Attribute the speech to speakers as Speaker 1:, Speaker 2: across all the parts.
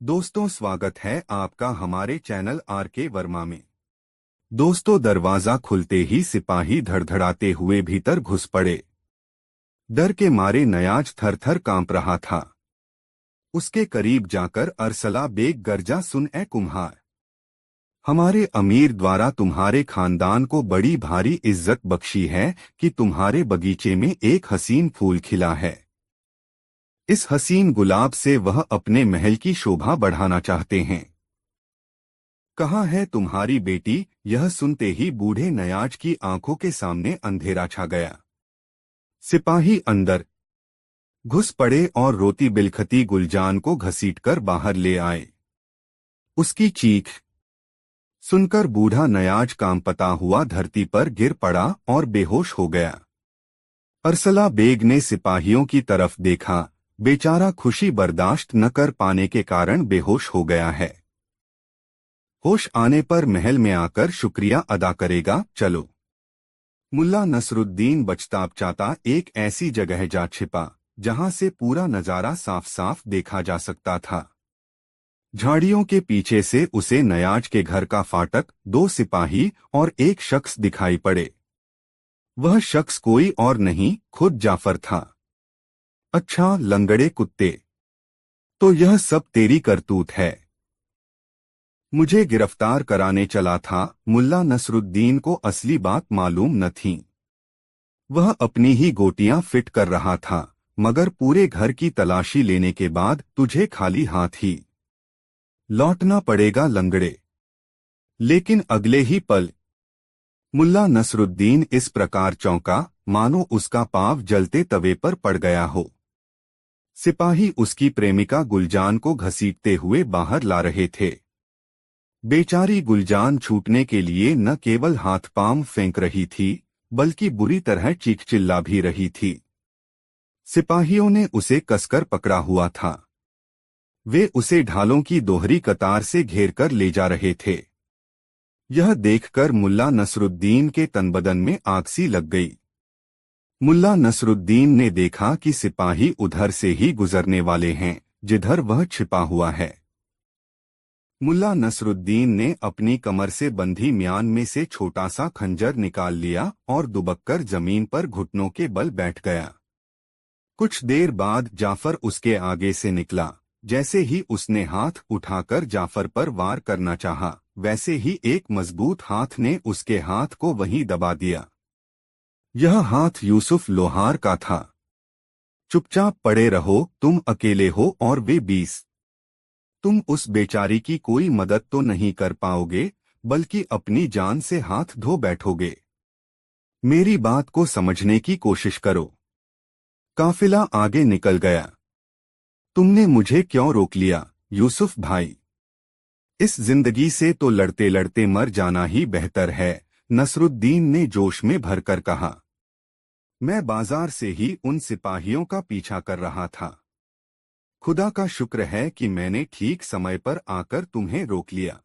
Speaker 1: दोस्तों, स्वागत है आपका हमारे चैनल आर के वर्मा में। दोस्तों, दरवाजा खुलते ही सिपाही धड़धड़ाते हुए भीतर घुस पड़े। डर के मारे नयाज थर-थर कांप रहा था। उसके करीब जाकर अरसला बेग गर्जा, सुन ए कुम्हार, हमारे अमीर द्वारा तुम्हारे खानदान को बड़ी भारी इज्जत बख्शी है कि तुम्हारे बगीचे में एक हसीन फूल खिला है। इस हसीन गुलाब से वह अपने महल की शोभा बढ़ाना चाहते हैं। कहाँ है तुम्हारी बेटी? यह सुनते ही बूढ़े नयाज की आंखों के सामने अंधेरा छा गया। सिपाही अंदर घुस पड़े और रोती बिलखती गुलजान को घसीटकर बाहर ले आए। उसकी चीख सुनकर बूढ़ा नयाज कांपता हुआ धरती पर गिर पड़ा और बेहोश हो गया। अरसला बेग ने सिपाहियों की तरफ देखा। बेचारा खुशी बर्दाश्त न कर पाने के कारण बेहोश हो गया है। होश आने पर महल में आकर शुक्रिया अदा करेगा। चलो। मुल्ला नसरुद्दीन बचताबचाता एक ऐसी जगह जा छिपा जहां से पूरा नजारा साफ साफ देखा जा सकता था। झाड़ियों के पीछे से उसे नयाज के घर का फाटक, दो सिपाही और एक शख्स दिखाई पड़े। वह शख्स कोई और नहीं, खुद जाफर था। अच्छा लंगड़े कुत्ते, तो यह सब तेरी करतूत है? मुझे गिरफ्तार कराने चला था। मुल्ला नसरुद्दीन को असली बात मालूम न थी। वह अपनी ही गोटियां फिट कर रहा था, मगर पूरे घर की तलाशी लेने के बाद तुझे खाली हाथ ही लौटना पड़ेगा लंगड़े। लेकिन अगले ही पल मुल्ला नसरुद्दीन इस प्रकार चौंका मानो उसका पांव जलते तवे पर पड़ गया हो। सिपाही उसकी प्रेमिका गुलजान को घसीटते हुए बाहर ला रहे थे। बेचारी गुलजान छूटने के लिए न केवल हाथ पांव फेंक रही थी, बल्कि बुरी तरह चीख चिल्ला भी रही थी। सिपाहियों ने उसे कसकर पकड़ा हुआ था। वे उसे ढालों की दोहरी कतार से घेरकर ले जा रहे थे। यह देखकर मुल्ला नसरुद्दीन के तनबदन में आग सी लग गई। मुल्ला नसरुद्दीन ने देखा कि सिपाही उधर से ही गुजरने वाले हैं जिधर वह छिपा हुआ है। मुल्ला नसरुद्दीन ने अपनी कमर से बंधी म्यान में से छोटा सा खंजर निकाल लिया और दुबककर जमीन पर घुटनों के बल बैठ गया। कुछ देर बाद जाफर उसके आगे से निकला। जैसे ही उसने हाथ उठाकर जाफर पर वार करना चाहा, वैसे ही एक मजबूत हाथ ने उसके हाथ को वहीं दबा दिया। यह हाथ यूसुफ लोहार का था। चुपचाप पड़े रहो, तुम अकेले हो और वे 20। तुम उस बेचारी की कोई मदद तो नहीं कर पाओगे, बल्कि अपनी जान से हाथ धो बैठोगे। मेरी बात को समझने की कोशिश करो। काफिला आगे निकल गया। तुमने मुझे क्यों रोक लिया यूसुफ भाई? इस जिंदगी से तो लड़ते लड़ते मर जाना ही बेहतर है, नसरुद्दीन ने जोश में भरकर कहा। मैं बाजार से ही उन सिपाहियों का पीछा कर रहा था। खुदा का शुक्र है कि मैंने ठीक समय पर आकर तुम्हें रोक लिया।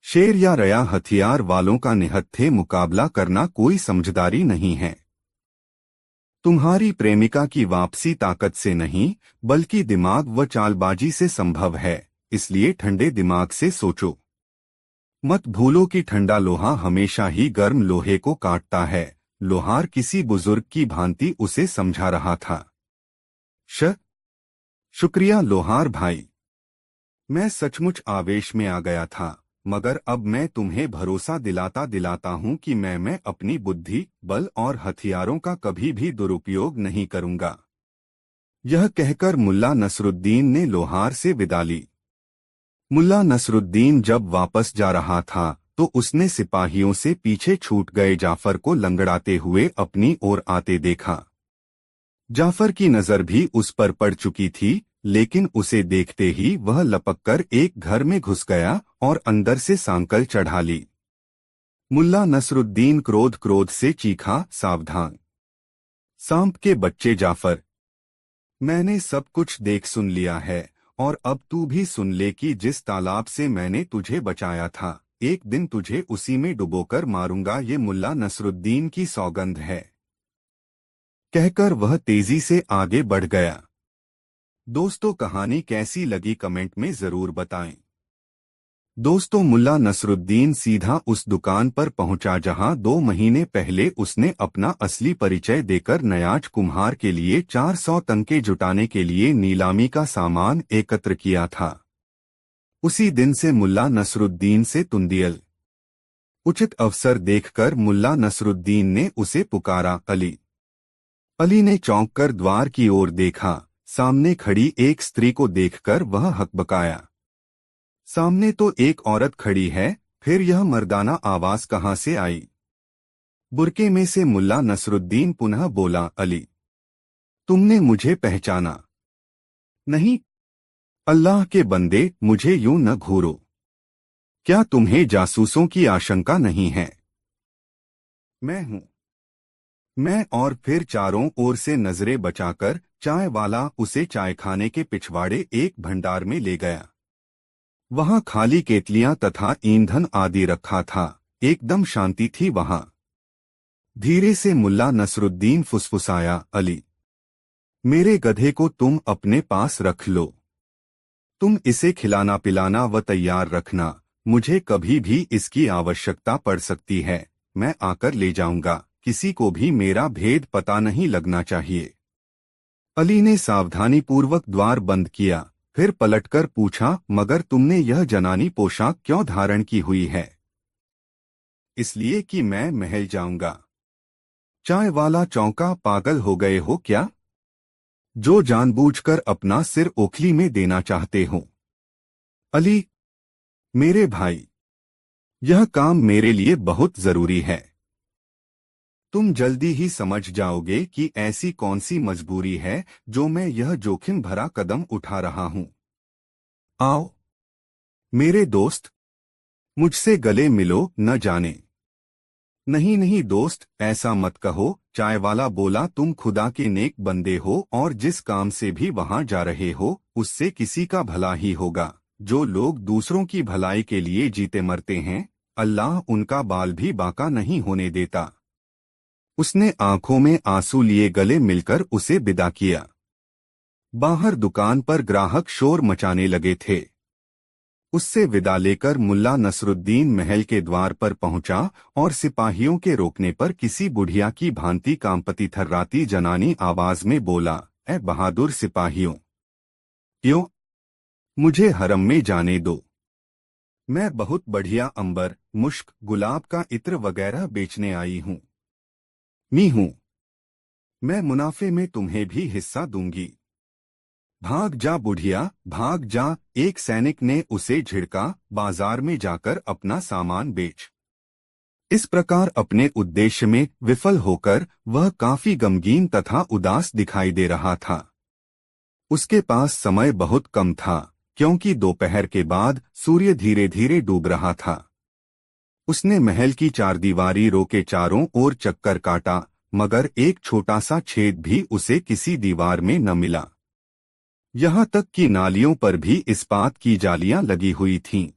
Speaker 1: शेर या रया हथियार वालों का निहत्थे मुकाबला करना कोई समझदारी नहीं है। तुम्हारी प्रेमिका की वापसी ताकत से नहीं, बल्कि दिमाग व चालबाजी से संभव है, इसलिए ठंडे दिमाग से सोचो। मत भूलो कि ठंडा लोहा हमेशा ही गर्म लोहे को काटता है। लोहार किसी बुजुर्ग की भांति उसे समझा रहा था। शुक्रिया लोहार भाई। मैं सचमुच आवेश में आ गया था, मगर अब मैं तुम्हें भरोसा दिलाता दिलाता हूं कि मैं अपनी बुद्धि, बल और हथियारों का कभी भी दुरुपयोग नहीं करूंगा। यह कहकर मुल्ला नसरुद्दीन ने लोहार से विदा ली। मुल्ला नसरुद्दीन जब वापस जा रहा था तो उसने सिपाहियों से पीछे छूट गए जाफर को लंगड़ाते हुए अपनी ओर आते देखा। जाफर की नजर भी उस पर पड़ चुकी थी, लेकिन उसे देखते ही वह लपककर एक घर में घुस गया और अंदर से सांकल चढ़ा ली। मुल्ला नसरुद्दीन क्रोध से चीखा, सावधान सांप के बच्चे जाफर! मैंने सब कुछ देख सुन लिया है, और अब तू भी सुन ले कि जिस तालाब से मैंने तुझे बचाया था, एक दिन तुझे उसी में डुबोकर मारूंगा। ये मुल्ला नसरुद्दीन की सौगंध है। कहकर वह तेजी से आगे बढ़ गया। दोस्तों कहानी कैसी लगी कमेंट में जरूर बताएं। दोस्तों मुल्ला नसरुद्दीन सीधा उस दुकान पर पहुंचा जहां 2 महीने पहले उसने अपना असली परिचय देकर नयाज कुम्हार के लिए 400 तनके जुटाने के लिए नीलामी का सामान एकत्र किया था। उसी दिन से मुल्ला नसरुद्दीन से तुंदियल। उचित अवसर देखकर मुल्ला नसरुद्दीन ने उसे पुकारा, अली। अली ने चौंक कर द्वार की ओर देखा। सामने खड़ी एक स्त्री को देखकर वह हकबकाया। सामने तो एक औरत खड़ी है, फिर यह मर्दाना आवाज कहां से आई? बुरके में से मुल्ला नसरुद्दीन पुनः बोला, अली, तुमने मुझे पहचाना नहीं? अल्लाह के बंदे, मुझे यूं न घूरो। क्या तुम्हें जासूसों की आशंका नहीं है? मैं हूं मैं। और फिर चारों ओर से नजरें बचाकर चाय वाला उसे चायखाने के पिछवाड़े एक भंडार में ले गया। वहां खाली केतलियां तथा ईंधन आदि रखा था। एकदम शांति थी वहां। धीरे से मुल्ला नसरुद्दीन फुसफुसाया, अली, मेरे गधे को तुम अपने पास रख लो। तुम इसे खिलाना पिलाना व तैयार रखना। मुझे कभी भी इसकी आवश्यकता पड़ सकती है। मैं आकर ले जाऊंगा। किसी को भी मेरा भेद पता नहीं लगना चाहिए। अली ने सावधानीपूर्वक द्वार बंद किया। फिर पलटकर पूछा, मगर तुमने यह जनानी पोशाक क्यों धारण की हुई है? इसलिए कि मैं महल जाऊंगा। चाय वाला चौंका, पागल हो गए हो क्या? जो जानबूझकर अपना सिर ओखली में देना चाहते हो? अली, मेरे भाई, यह काम मेरे लिए बहुत जरूरी है। तुम जल्दी ही समझ जाओगे कि ऐसी कौन सी मजबूरी है जो मैं यह जोखिम भरा कदम उठा रहा हूं। आओ मेरे दोस्त, मुझसे गले मिलो। न जाने। नहीं नहीं दोस्त, ऐसा मत कहो, चाय वाला बोला। तुम खुदा के नेक बंदे हो और जिस काम से भी वहां जा रहे हो उससे किसी का भला ही होगा। जो लोग दूसरों की भलाई के लिए जीते मरते हैं, अल्लाह उनका बाल भी बाका नहीं होने देता। उसने आंखों में आंसू लिए गले मिलकर उसे विदा किया। बाहर दुकान पर ग्राहक शोर मचाने लगे थे। उससे विदा लेकर मुल्ला नसरुद्दीन महल के द्वार पर पहुंचा और सिपाहियों के रोकने पर किसी बुढ़िया की भांति कांपती थर्राती जनानी आवाज में बोला, ए बहादुर सिपाहियों, क्यों? मुझे हरम में जाने दो। मैं बहुत बढ़िया अंबर, मुश्क, गुलाब का इत्र वगैरह बेचने आई हूं। मैं मुनाफे में तुम्हें भी हिस्सा दूंगी। भाग जा बुढ़िया, भाग जा। एक सैनिक ने उसे झिड़का, बाजार में जाकर अपना सामान बेच। इस प्रकार अपने उद्देश्य में विफल होकर वह काफी गमगीन तथा उदास दिखाई दे रहा था। उसके पास समय बहुत कम था, क्योंकि दोपहर के बाद सूर्य धीरे धीरे डूब रहा था। उसने महल की चारदीवारी रो के चारों ओर चक्कर काटा, मगर एक छोटा सा छेद भी उसे किसी दीवार में न मिला। यहाँ तक कि नालियों पर भी इस्पात की जालियां लगी हुई थीं।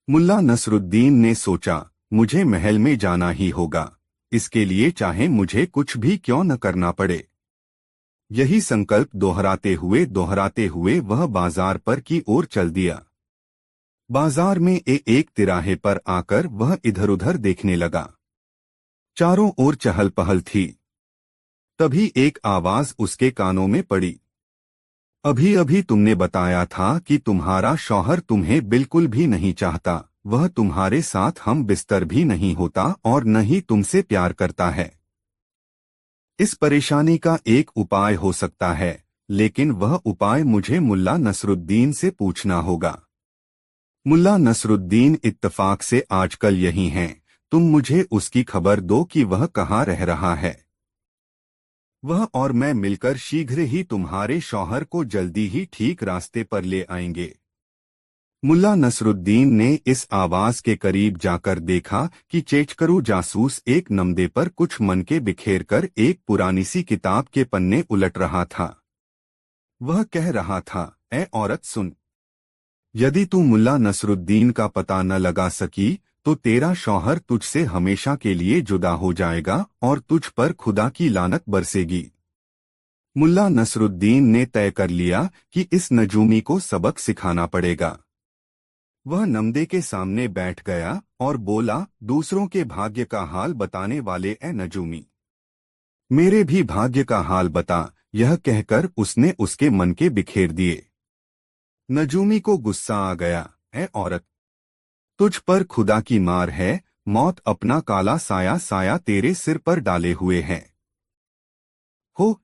Speaker 1: मुल्ला नसरुद्दीन ने सोचा, मुझे महल में जाना ही होगा, इसके लिए चाहे मुझे कुछ भी क्यों न करना पड़े। यही संकल्प दोहराते हुए वह बाजार पर की ओर चल दिया। बाजार में एक तिराहे पर आकर वह इधर उधर देखने लगा। चारों ओर चहल पहल थी। तभी एक आवाज उसके कानों में पड़ी, अभी अभी तुमने बताया था कि तुम्हारा शौहर तुम्हें बिल्कुल भी नहीं चाहता, वह तुम्हारे साथ हम बिस्तर भी नहीं होता और न ही तुमसे प्यार करता है। इस परेशानी का एक उपाय हो सकता है, लेकिन वह उपाय मुझे मुल्ला नसरुद्दीन से पूछना होगा। मुल्ला नसरुद्दीन इत्तफाक से आजकल यही हैं, तुम मुझे उसकी खबर दो कि वह कहाँ रह रहा है। वह और मैं मिलकर शीघ्र ही तुम्हारे शौहर को जल्दी ही ठीक रास्ते पर ले आएंगे। मुल्ला नसरुद्दीन ने इस आवाज के करीब जाकर देखा कि चेचकरू जासूस एक नमदे पर कुछ मनके बिखेर कर एक पुरानी सी किताब के पन्ने उलट रहा था। वह कह रहा था, ए औरत सुन, यदि तू मुल्ला नसरुद्दीन का पता न लगा सकी तो तेरा शौहर तुझसे हमेशा के लिए जुदा हो जाएगा और तुझ पर खुदा की लानत बरसेगी। मुल्ला नसरुद्दीन ने तय कर लिया कि इस नजूमी को सबक सिखाना पड़ेगा। वह नमदे के सामने बैठ गया और बोला, दूसरों के भाग्य का हाल बताने वाले ए नजूमी, मेरे भी भाग्य का हाल बता। यह कहकर उसने उसके मन के बिखेर दिए। नजूमी को गुस्सा आ गया। ए औरत, तुझ पर खुदा की मार है, मौत अपना काला साया साया तेरे सिर पर डाले हुए है।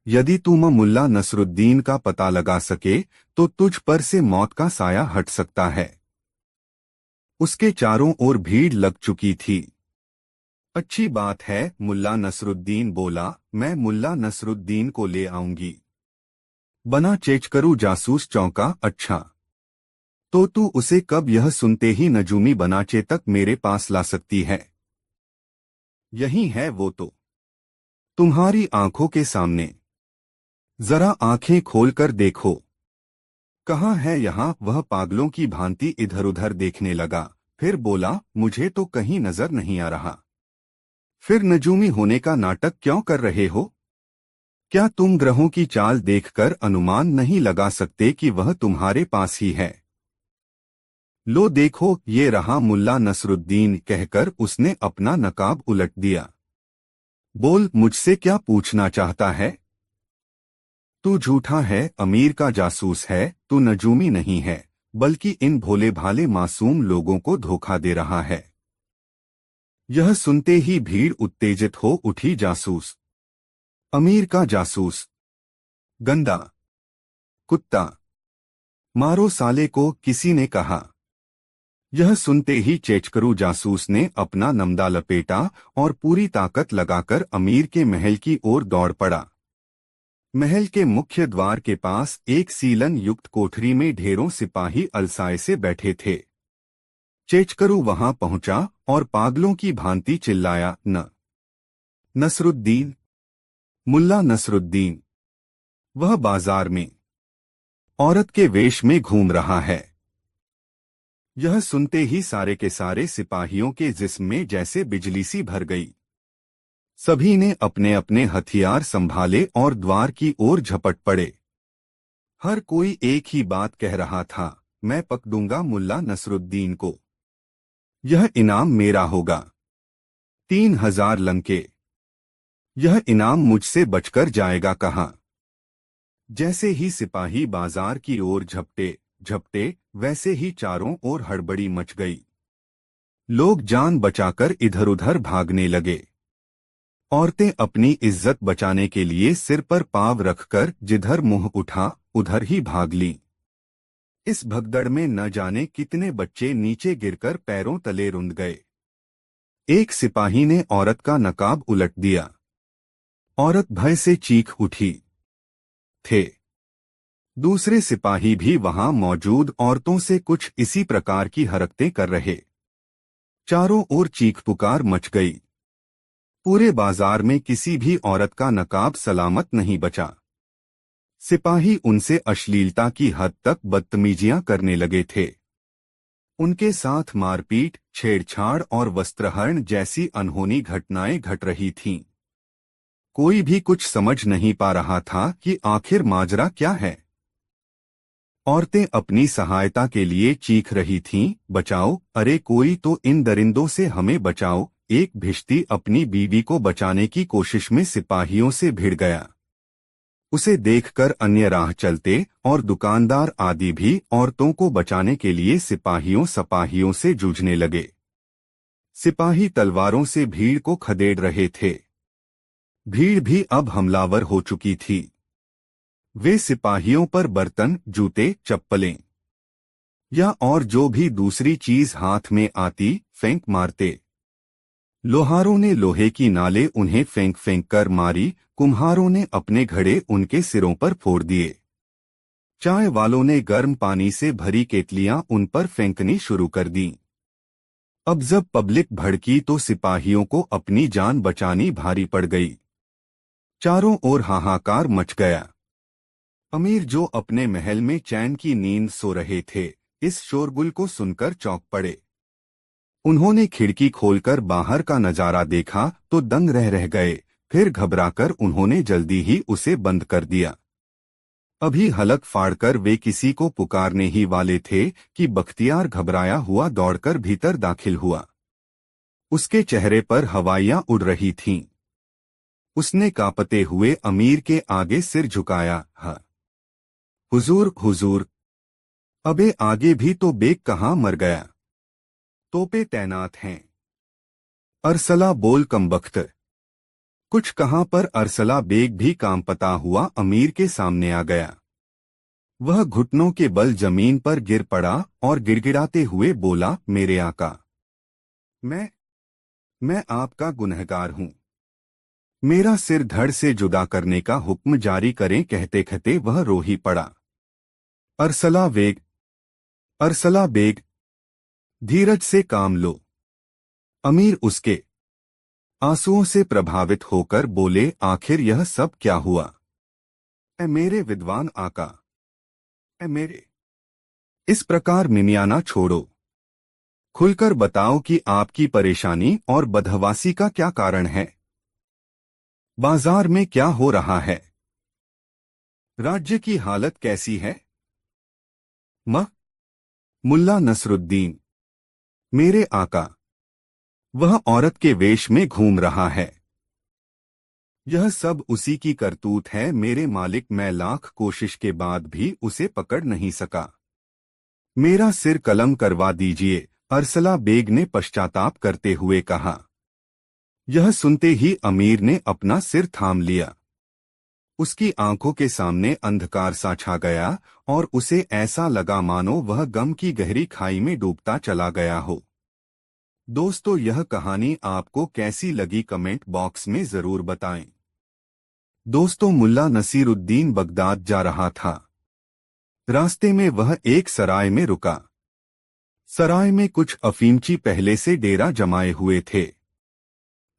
Speaker 1: यदि तुम मुल्ला नसरुद्दीन का पता लगा सके तो तुझ पर से मौत का साया हट सकता है। उसके चारों ओर भीड़ लग चुकी थी। अच्छी बात है, मुल्ला नसरुद्दीन बोला, मैं मुल्ला नसरुद्दीन को ले आऊंगी। बना चेचकरू जासूस चौंका, अच्छा तो तू उसे कब? यह सुनते ही नजूमी बनाचे तक मेरे पास ला सकती है। यही है वो तो, तुम्हारी आंखों के सामने। जरा आंखें खोलकर देखो, कहाँ है यहाँ? वह पागलों की भांति इधर उधर देखने लगा, फिर बोला, मुझे तो कहीं नजर नहीं आ रहा। फिर नजूमी होने का नाटक क्यों कर रहे हो? क्या तुम ग्रहों की चाल देखकर अनुमान नहीं लगा सकते कि वह तुम्हारे पास ही है? लो देखो, ये रहा मुल्ला नसरुद्दीन, कहकर उसने अपना नकाब उलट दिया। बोल, मुझसे क्या पूछना चाहता है? तू झूठा है, अमीर का जासूस है, तू नजूमी नहीं है, बल्कि इन भोले भाले मासूम लोगों को धोखा दे रहा है। यह सुनते ही भीड़ उत्तेजित हो उठी। जासूस, अमीर का जासूस, गंदा कुत्ता, मारो साले को, किसी ने कहा। यह सुनते ही चेचकरू जासूस ने अपना नमदा लपेटा और पूरी ताकत लगाकर अमीर के महल की ओर दौड़ पड़ा। महल के मुख्य द्वार के पास एक सीलन युक्त कोठरी में ढेरों सिपाही अलसाए से बैठे थे। चेचकरू वहां पहुंचा और पागलों की भांति चिल्लाया, नसरुद्दीन, मुल्ला नसरुद्दीन। वह बाजार में औरत के वेश में घूम रहा है। यह सुनते ही सारे के सारे सिपाहियों के जिस्म में जैसे बिजली सी भर गई। सभी ने अपने अपने हथियार संभाले और द्वार की ओर झपट पड़े। हर कोई एक ही बात कह रहा था, मैं पकड़ूंगा मुल्ला नसरुद्दीन को, यह इनाम मेरा होगा। 3000 लंके, यह इनाम मुझसे बचकर जाएगा कहाँ? जैसे ही सिपाही बाजार की ओर झपटे वैसे ही चारों ओर हड़बड़ी मच गई। लोग जान बचाकर इधर उधर भागने लगे। औरतें अपनी इज्जत बचाने के लिए सिर पर पाँव रखकर जिधर मुंह उठा उधर ही भाग लीं। इस भगदड़ में न जाने कितने बच्चे नीचे गिरकर पैरों तले रुंध गए। एक सिपाही ने औरत का नकाब उलट दिया। औरत भय से चीख उठी। दूसरे सिपाही भी वहां मौजूद औरतों से कुछ इसी प्रकार की हरकतें कर रहे। चारों ओर चीख पुकार मच गई। पूरे बाजार में किसी भी औरत का नकाब सलामत नहीं बचा। सिपाही उनसे अश्लीलता की हद तक बदतमीजियां करने लगे थे। उनके साथ मारपीट, छेड़छाड़ और वस्त्रहरण जैसी अनहोनी घटनाएं घट रही थीं। कोई भी कुछ समझ नहीं पा रहा था कि आखिर माजरा क्या है। औरतें अपनी सहायता के लिए चीख रही थीं, बचाओ, अरे कोई तो इन दरिंदों से हमें बचाओ। एक भिश्ती अपनी बीवी को बचाने की कोशिश में सिपाहियों से भिड़ गया। उसे देखकर अन्य राह चलते और दुकानदार आदि भी औरतों को बचाने के लिए सिपाहियों से जूझने लगे। सिपाही तलवारों से भीड़ को खदेड़ रहे थे। भीड़ भी अब हमलावर हो चुकी थी। वे सिपाहियों पर बर्तन, जूते, चप्पलें या और जो भी दूसरी चीज हाथ में आती फेंक मारते। लोहारों ने लोहे की नाले उन्हें फेंक फेंक कर मारी। कुम्हारों ने अपने घड़े उनके सिरों पर फोड़ दिए। चाय वालों ने गर्म पानी से भरी केतलियां उन पर फेंकनी शुरू कर दी। अब जब पब्लिक भड़की तो सिपाहियों को अपनी जान बचानी भारी पड़ गई। चारों ओर हाहाकार मच गया। अमीर जो अपने महल में चैन की नींद सो रहे थे, इस शोरगुल को सुनकर चौंक पड़े। उन्होंने खिड़की खोलकर बाहर का नजारा देखा तो दंग रह गए। फिर घबराकर उन्होंने जल्दी ही उसे बंद कर दिया। अभी हलक फाड़कर वे किसी को पुकारने ही वाले थे कि बख्तियार घबराया हुआ दौड़कर भीतर दाखिल हुआ। उसके चेहरे पर हवाइयां उड़ रही थीं। उसने कांपते हुए अमीर के आगे सिर झुकाया। हाँ हुजूर हुजूर। अबे आगे भी तो बेग कहाँ मर गया? तोपे तैनात हैं। अरसला बोल कमबख्त। कुछ कहाँ पर अरसला बेग भी काम पता हुआ अमीर के सामने आ गया। वह घुटनों के बल जमीन पर गिर पड़ा और गिड़गिड़ाते हुए बोला, मेरे आका, मैं आपका गुनहगार हूं। मेरा सिर धड़ से जुदा करने का हुक्म जारी करें। कहते कहते वह रो ही पड़ा। अरसला बेग, अरसला बेग, धीरज से काम लो। अमीर उसके आंसुओं से प्रभावित होकर बोले, आखिर यह सब क्या हुआ? ए मेरे विद्वान आका, ए मेरे, इस प्रकार मिमियाना छोड़ो। खुलकर बताओ कि आपकी परेशानी और बदहवासी का क्या कारण है। बाजार में क्या हो रहा है? राज्य की हालत कैसी है? मुल्ला नसरुद्दीन, मेरे आका, वह औरत के वेश में घूम रहा है। यह सब उसी की करतूत है मेरे मालिक। मैं लाख कोशिश के बाद भी उसे पकड़ नहीं सका। मेरा सिर कलम करवा दीजिए, अरसला बेग ने पश्चाताप करते हुए कहा। यह सुनते ही अमीर ने अपना सिर थाम लिया। उसकी आंखों के सामने अंधकार सा छा गया और उसे ऐसा लगा मानो वह गम की गहरी खाई में डूबता चला गया हो। दोस्तों, यह कहानी आपको कैसी लगी कमेंट बॉक्स में जरूर बताएं। दोस्तों, मुल्ला नसीरुद्दीन बगदाद जा रहा था। रास्ते में वह एक सराय में रुका। सराय में कुछ अफीमची पहले से डेरा जमाए हुए थे।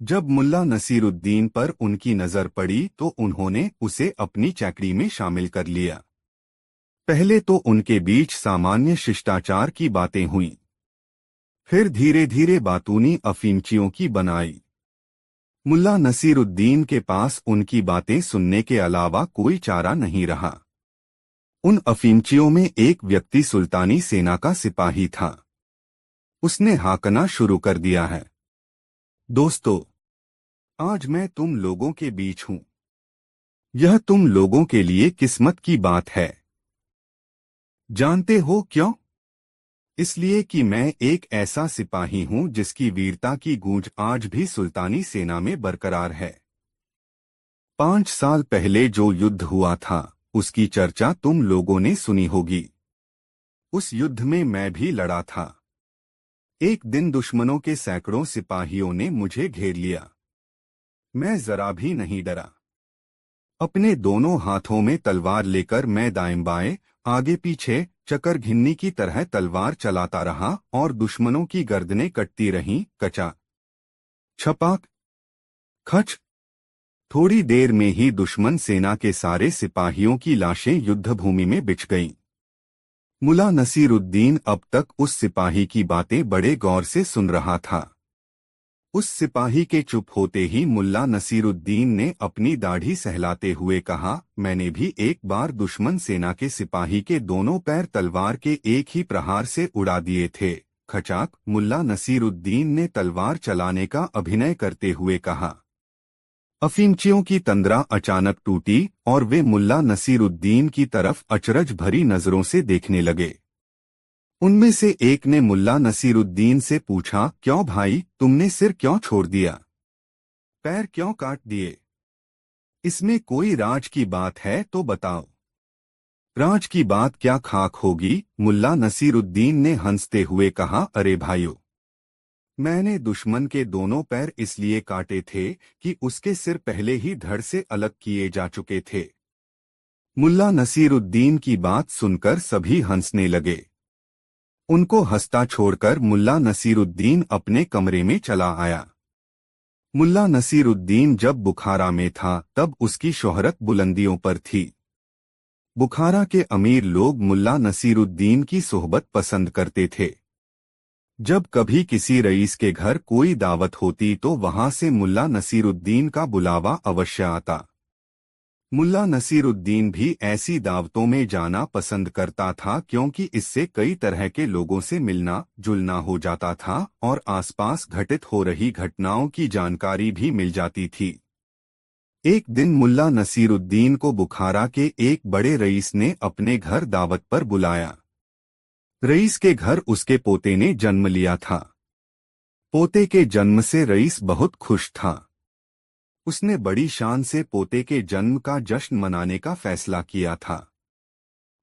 Speaker 1: जब मुल्ला नसीरुद्दीन पर उनकी नजर पड़ी तो उन्होंने उसे अपनी चैकड़ी में शामिल कर लिया। पहले तो उनके बीच सामान्य शिष्टाचार की बातें हुईं। फिर धीरे धीरे बातूनी अफीमचियों की बनाई। मुल्ला नसीरुद्दीन के पास उनकी बातें सुनने के अलावा कोई चारा नहीं रहा। उन अफीमचियों में एक व्यक्ति सुल्तानी सेना का सिपाही था। उसने हाकना शुरू कर दिया है। दोस्तों, आज मैं तुम लोगों के बीच हूं। यह तुम लोगों के लिए किस्मत की बात है। जानते हो क्यों? इसलिए कि मैं एक ऐसा सिपाही हूं जिसकी वीरता की गूंज आज भी सुल्तानी सेना में बरकरार है। 5 साल पहले जो युद्ध हुआ था उसकी चर्चा तुम लोगों ने सुनी होगी। उस युद्ध में मैं भी लड़ा था। एक दिन दुश्मनों के सैकड़ों सिपाहियों ने मुझे घेर लिया। मैं जरा भी नहीं डरा। अपने दोनों हाथों में तलवार लेकर मैं दाएं बाएं, आगे पीछे चकर घिन्नी की तरह तलवार चलाता रहा और दुश्मनों की गर्दनें कटती रहीं। कचा छपाक खच। थोड़ी देर में ही दुश्मन सेना के सारे सिपाहियों की लाशें युद्धभूमि में बिछ गईं। मुल्ला नसीरुद्दीन अब तक उस सिपाही की बातें बड़े गौर से सुन रहा था। उस सिपाही के चुप होते ही मुल्ला नसीरुद्दीन ने अपनी दाढ़ी सहलाते हुए कहा, मैंने भी एक बार दुश्मन सेना के सिपाही के दोनों पैर तलवार के एक ही प्रहार से उड़ा दिए थे। खचाक। मुल्ला नसीरुद्दीन ने तलवार चलाने का अभिनय करते हुए कहा। अफीमचियों की तंद्रा अचानक टूटी और वे मुल्ला नसीरुद्दीन की तरफ अचरज भरी नजरों से देखने लगे। उनमें से एक ने मुल्ला नसीरुद्दीन से पूछा, क्यों भाई, तुमने सिर क्यों छोड़ दिया? पैर क्यों काट दिए? इसमें कोई राज की बात है तो बताओ। राज की बात क्या खाक होगी, मुल्ला नसीरुद्दीन ने हंसते हुए कहा। अरे भाइयों, मैंने दुश्मन के दोनों पैर इसलिए काटे थे कि उसके सिर पहले ही धड़ से अलग किए जा चुके थे। मुल्ला नसीरुद्दीन की बात सुनकर सभी हंसने लगे। उनको हंसता छोड़कर मुल्ला नसीरुद्दीन अपने कमरे में चला आया। मुल्ला नसीरुद्दीन जब बुखारा में था तब उसकी शोहरत बुलंदियों पर थी। बुखारा के अमीर लोग मुल्ला नसीरुद्दीन की सोहबत पसंद करते थे। जब कभी किसी रईस के घर कोई दावत होती तो वहां से मुल्ला नसीरुद्दीन का बुलावा अवश्य आता। मुल्ला नसीरुद्दीन भी ऐसी दावतों में जाना पसंद करता था क्योंकि इससे कई तरह के लोगों से मिलना जुलना हो जाता था और आसपास घटित हो रही घटनाओं की जानकारी भी मिल जाती थी। एक दिन मुल्ला नसीरुद्दीन को बुखारा के एक बड़े रईस ने अपने घर दावत पर बुलाया। रईस के घर उसके पोते ने जन्म लिया था। पोते के जन्म से रईस बहुत खुश था। उसने बड़ी शान से पोते के जन्म का जश्न मनाने का फैसला किया था।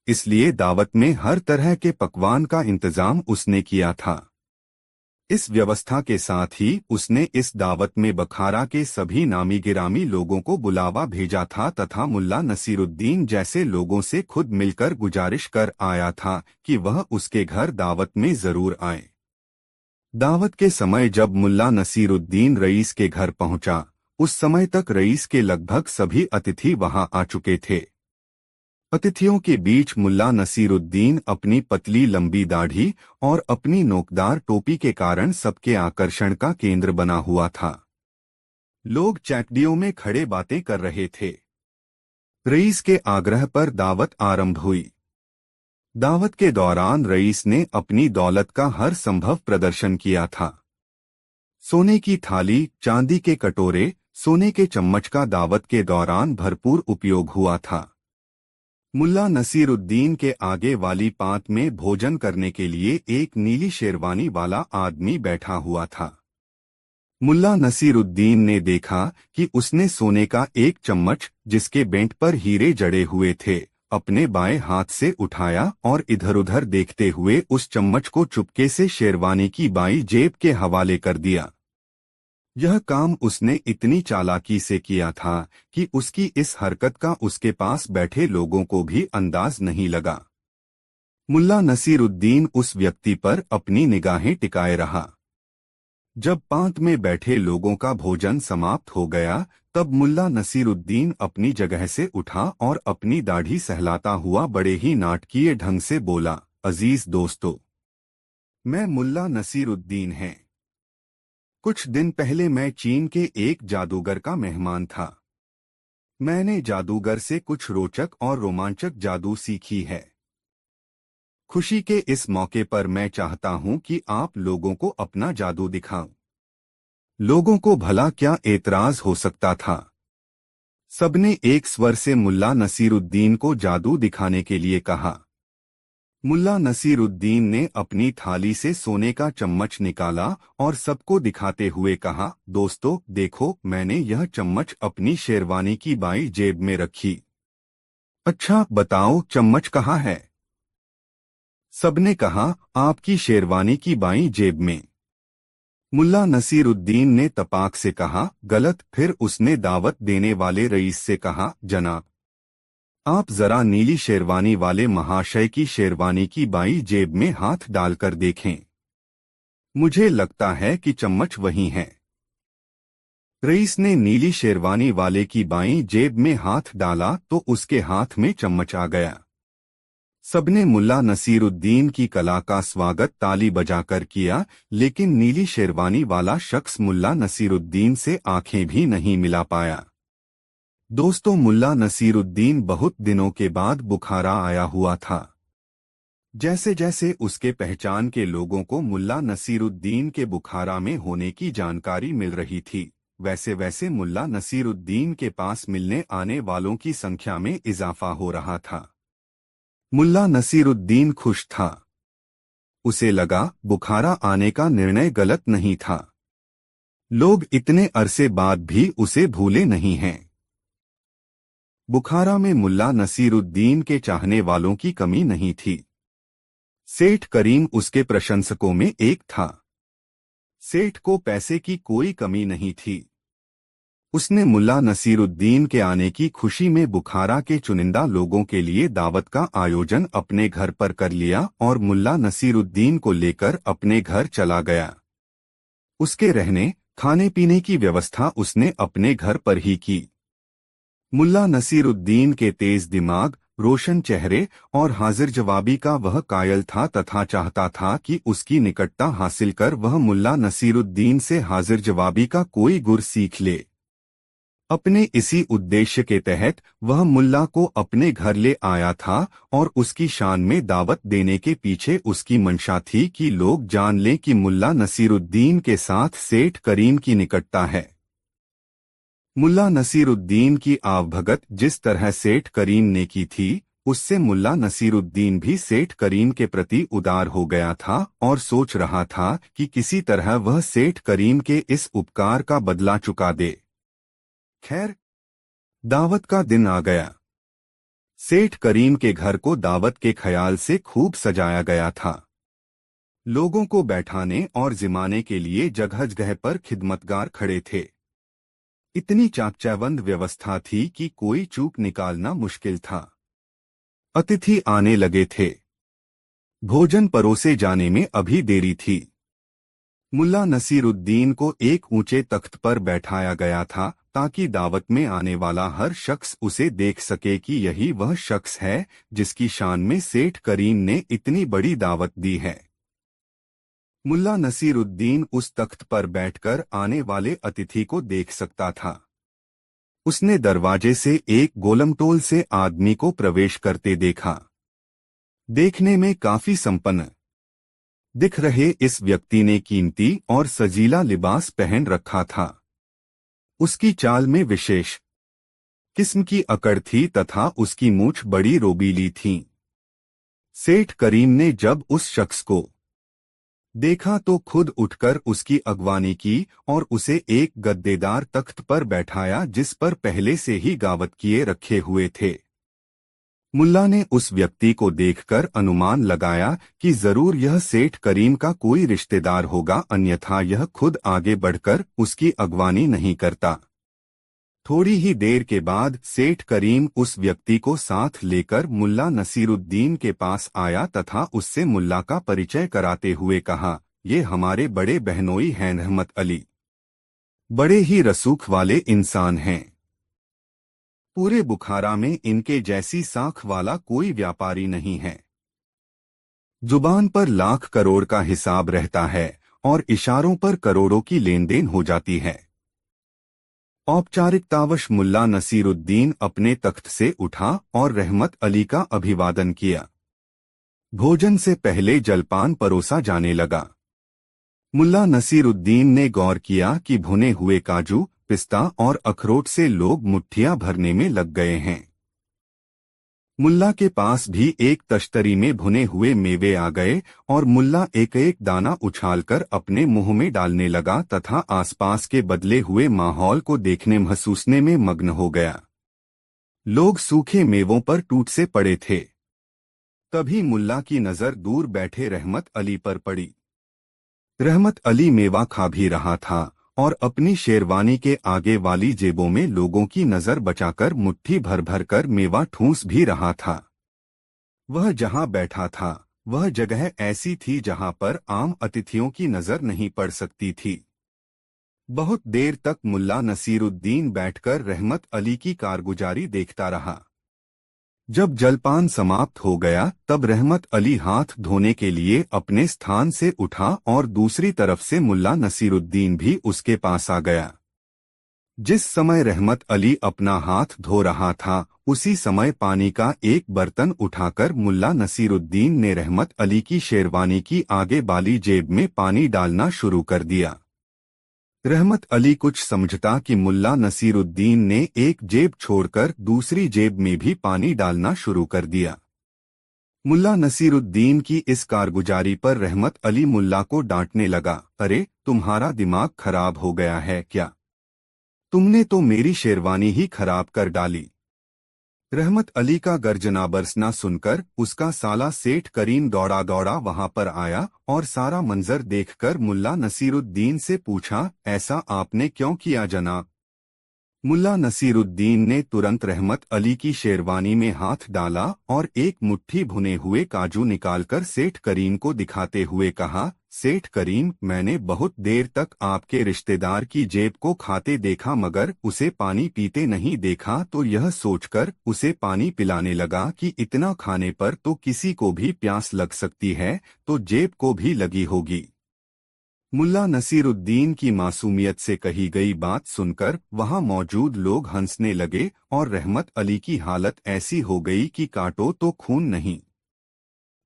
Speaker 1: इसलिए दावत में हर तरह के पकवान का इंतजाम उसने किया था। इस व्यवस्था के साथ ही उसने इस दावत में बखारा के सभी नामी गिरामी लोगों को बुलावा भेजा था तथा मुल्ला नसीरुद्दीन जैसे लोगों से खुद मिलकर गुजारिश कर आया था कि वह उसके घर दावत में जरूर आए। दावत के समय जब मुल्ला नसीरुद्दीन रईस के घर पहुंचा, उस समय तक रईस के लगभग सभी अतिथि वहां आ चुके थे। अतिथियों के बीच मुल्ला नसीरुद्दीन अपनी पतली लंबी दाढ़ी और अपनी नोकदार टोपी के कारण सबके आकर्षण का केंद्र बना हुआ था। लोग चैकडियों में खड़े बातें कर रहे थे। रईस के आग्रह पर दावत आरंभ हुई। दावत के दौरान रईस ने अपनी दौलत का हर संभव प्रदर्शन किया था। सोने की थाली, चांदी के कटोरे, सोने के चम्मच का दावत के दौरान भरपूर उपयोग हुआ था। मुल्ला नसीरुद्दीन के आगे वाली पांत में भोजन करने के लिए एक नीली शेरवानी वाला आदमी बैठा हुआ था। मुल्ला नसीरुद्दीन ने देखा कि उसने सोने का एक चम्मच, जिसके बेंट पर हीरे जड़े हुए थे, अपने बाएं हाथ से उठाया और इधर-उधर देखते हुए उस चम्मच को चुपके से शेरवानी की बाईं जेब के हवाले कर दिया। यह काम उसने इतनी चालाकी से किया था कि उसकी इस हरकत का उसके पास बैठे लोगों को भी अंदाज नहीं लगा। मुल्ला नसीरुद्दीन उस व्यक्ति पर अपनी निगाहें टिकाए रहा। जब पांत में बैठे लोगों का भोजन समाप्त हो गया, तब मुल्ला नसीरुद्दीन अपनी जगह से उठा और अपनी दाढ़ी सहलाता हुआ बड़े ही नाटकीय ढंग से बोला, अजीज दोस्तों, मैं मुल्ला नसीरुद्दीन हैं। कुछ दिन पहले मैं चीन के एक जादूगर का मेहमान था। मैंने जादूगर से कुछ रोचक और रोमांचक जादू सीखी है। खुशी के इस मौके पर मैं चाहता हूं कि आप लोगों को अपना जादू दिखाऊं। लोगों को भला क्या एतराज हो सकता था। सबने एक स्वर से मुल्ला नसीरुद्दीन को जादू दिखाने के लिए कहा। मुल्ला नसीरुद्दीन ने अपनी थाली से सोने का चम्मच निकाला और सबको दिखाते हुए कहा, दोस्तों देखो, मैंने यह चम्मच अपनी शेरवानी की बाईं जेब में रखी। अच्छा बताओ, चम्मच कहाँ है? सबने कहा, आपकी शेरवानी की बाईं जेब में। मुल्ला नसीरुद्दीन ने तपाक से कहा, गलत। फिर उसने दावत देने वाले रईस से कहा, जनाब, आप जरा नीली शेरवानी वाले महाशय की शेरवानी की बाईं जेब में हाथ डालकर देखें। मुझे लगता है कि चम्मच वही है। रईस ने नीली शेरवानी वाले की बाईं जेब में हाथ डाला तो उसके हाथ में चम्मच आ गया। सबने मुल्ला नसीरुद्दीन की कला का स्वागत ताली बजाकर किया, लेकिन नीली शेरवानी वाला शख्स मुल्ला नसीरुद्दीन से आंखें भी नहीं मिला पाया। दोस्तों, मुल्ला नसीरुद्दीन बहुत दिनों के बाद बुखारा आया हुआ था। जैसे जैसे उसके पहचान के लोगों को मुल्ला नसीरुद्दीन के बुखारा में होने की जानकारी मिल रही थी, वैसे वैसे मुल्ला नसीरुद्दीन के पास मिलने आने वालों की संख्या में इजाफा हो रहा था। मुल्ला नसीरुद्दीन खुश था। उसे लगा बुखारा आने का निर्णय गलत नहीं था। लोग इतने अरसे बाद भी उसे भूले नहीं हैं। बुखारा में मुल्ला नसीरुद्दीन के चाहने वालों की कमी नहीं थी। सेठ करीम उसके प्रशंसकों में एक था। सेठ को पैसे की कोई कमी नहीं थी। उसने मुल्ला नसीरुद्दीन के आने की खुशी में बुखारा के चुनिंदा लोगों के लिए दावत का आयोजन अपने घर पर कर लिया और मुल्ला नसीरुद्दीन को लेकर अपने घर चला गया। उसके रहने खाने पीने की व्यवस्था उसने अपने घर पर ही की। मुल्ला नसीरुद्दीन के तेज दिमाग, रोशन चेहरे और हाजिर जवाबी का वह कायल था तथा चाहता था कि उसकी निकटता हासिल कर वह मुल्ला नसीरुद्दीन से हाजिर जवाबी का कोई गुर सीख ले। अपने इसी उद्देश्य के तहत वह मुल्ला को अपने घर ले आया था और उसकी शान में दावत देने के पीछे उसकी मंशा थी कि लोग जान लें कि मुल्ला नसीरुद्दीन के साथ सेठ करीम की निकटता है। मुल्ला नसीरुद्दीन की आवभगत जिस तरह सेठ करीम ने की थी, उससे मुल्ला नसीरुद्दीन भी सेठ करीम के प्रति उदार हो गया था और सोच रहा था कि किसी तरह वह सेठ करीम के इस उपकार का बदला चुका दे। खैर, दावत का दिन आ गया। सेठ करीम के घर को दावत के ख्याल से खूब सजाया गया था। लोगों को बैठाने और जिमाने के लिए जगह जगह पर खिदमतगार खड़े थे। इतनी चाकचौबंद व्यवस्था थी कि कोई चूक निकालना मुश्किल था। अतिथि आने लगे थे। भोजन परोसे जाने में अभी देरी थी। मुल्ला नसीरुद्दीन को एक ऊंचे तख्त पर बैठाया गया था ताकि दावत में आने वाला हर शख्स उसे देख सके कि यही वह शख्स है जिसकी शान में सेठ करीम ने इतनी बड़ी दावत दी है। मुल्ला नसीरुद्दीन उस तख्त पर बैठकर आने वाले अतिथि को देख सकता था। उसने दरवाजे से एक गोलमटोल से आदमी को प्रवेश करते देखा। देखने में काफी संपन्न दिख रहे इस व्यक्ति ने कीमती और सजीला लिबास पहन रखा था। उसकी चाल में विशेष किस्म की अकड़ थी तथा उसकी मूछ बड़ी रोबीली थी। सेठ करीम ने जब उस शख्स को देखा तो खुद उठकर उसकी अगवानी की और उसे एक गद्देदार तख्त पर बैठाया जिस पर पहले से ही गावत किए रखे हुए थे। मुल्ला ने उस व्यक्ति को देखकर अनुमान लगाया कि जरूर यह सेठ करीम का कोई रिश्तेदार होगा, अन्यथा यह खुद आगे बढ़कर उसकी अगवानी नहीं करता। थोड़ी ही देर के बाद सेठ करीम उस व्यक्ति को साथ लेकर मुल्ला नसीरुद्दीन के पास आया तथा उससे मुल्ला का परिचय कराते हुए कहा, ये हमारे बड़े बहनोई हैं रहमत अली। बड़े ही रसूख वाले इंसान हैं। पूरे बुखारा में इनके जैसी साख वाला कोई व्यापारी नहीं है। जुबान पर लाख करोड़ का हिसाब रहता है और इशारों पर करोड़ों की लेन देन हो जाती है। औपचारिकतावश मुल्ला नसीरुद्दीन अपने तख्त से उठा और रहमत अली का अभिवादन किया। भोजन से पहले जलपान परोसा जाने लगा। मुल्ला नसीरुद्दीन ने गौर किया कि भुने हुए काजू, पिस्ता और अखरोट से लोग मुट्ठियां भरने में लग गए हैं। मुल्ला के पास भी एक तश्तरी में भुने हुए मेवे आ गए और मुल्ला एक एक दाना उछालकर अपने मुंह में डालने लगा तथा आसपास के बदले हुए माहौल को देखने महसूसने में मग्न हो गया। लोग सूखे मेवों पर टूट से पड़े थे। तभी मुल्ला की नजर दूर बैठे रहमत अली पर पड़ी। रहमत अली मेवा खा भी रहा था और अपनी शेरवानी के आगे वाली जेबों में लोगों की नजर बचाकर मुट्ठी भर भर कर मेवा ठूंस भी रहा था। वह जहां बैठा था वह जगह ऐसी थी जहां पर आम अतिथियों की नजर नहीं पड़ सकती थी। बहुत देर तक मुल्ला नसीरुद्दीन बैठकर रहमत अली की कारगुजारी देखता रहा। जब जलपान समाप्त हो गया तब रहमत अली हाथ धोने के लिए अपने स्थान से उठा और दूसरी तरफ से मुल्ला नसीरुद्दीन भी उसके पास आ गया। जिस समय रहमत अली अपना हाथ धो रहा था उसी समय पानी का एक बर्तन उठाकर मुल्ला नसीरुद्दीन ने रहमत अली की शेरवानी की आगे वाली जेब में पानी डालना शुरू कर दिया। रहमत अली कुछ समझता कि मुल्ला नसीरुद्दीन ने एक जेब छोड़कर दूसरी जेब में भी पानी डालना शुरू कर दिया। मुल्ला नसीरुद्दीन की इस कारगुजारी पर रहमत अली मुल्ला को डांटने लगा, अरे तुम्हारा दिमाग खराब हो गया है क्या? तुमने तो मेरी शेरवानी ही खराब कर डाली। रहमत अली का गर्जना बरसना सुनकर उसका साला सेठ करीम दौड़ा दौड़ा वहां पर आया और सारा मंजर देखकर मुल्ला नसीरुद्दीन से पूछा, ऐसा आपने क्यों किया जनाब? मुल्ला नसीरुद्दीन ने तुरंत रहमत अली की शेरवानी में हाथ डाला और एक मुट्ठी भुने हुए काजू निकालकर सेठ करीम को दिखाते हुए कहा, सेठ करीम, मैंने बहुत देर तक आपके रिश्तेदार की जेब को खाते देखा मगर उसे पानी पीते नहीं देखा, तो यह सोचकर उसे पानी पिलाने लगा कि इतना खाने पर तो किसी को भी प्यास लग सकती है, तो जेब को भी लगी होगी। मुल्ला नसीरुद्दीन की मासूमियत से कही गई बात सुनकर वहां मौजूद लोग हंसने लगे और रहमत अली की हालत ऐसी हो गई कि काटो तो खून नहीं।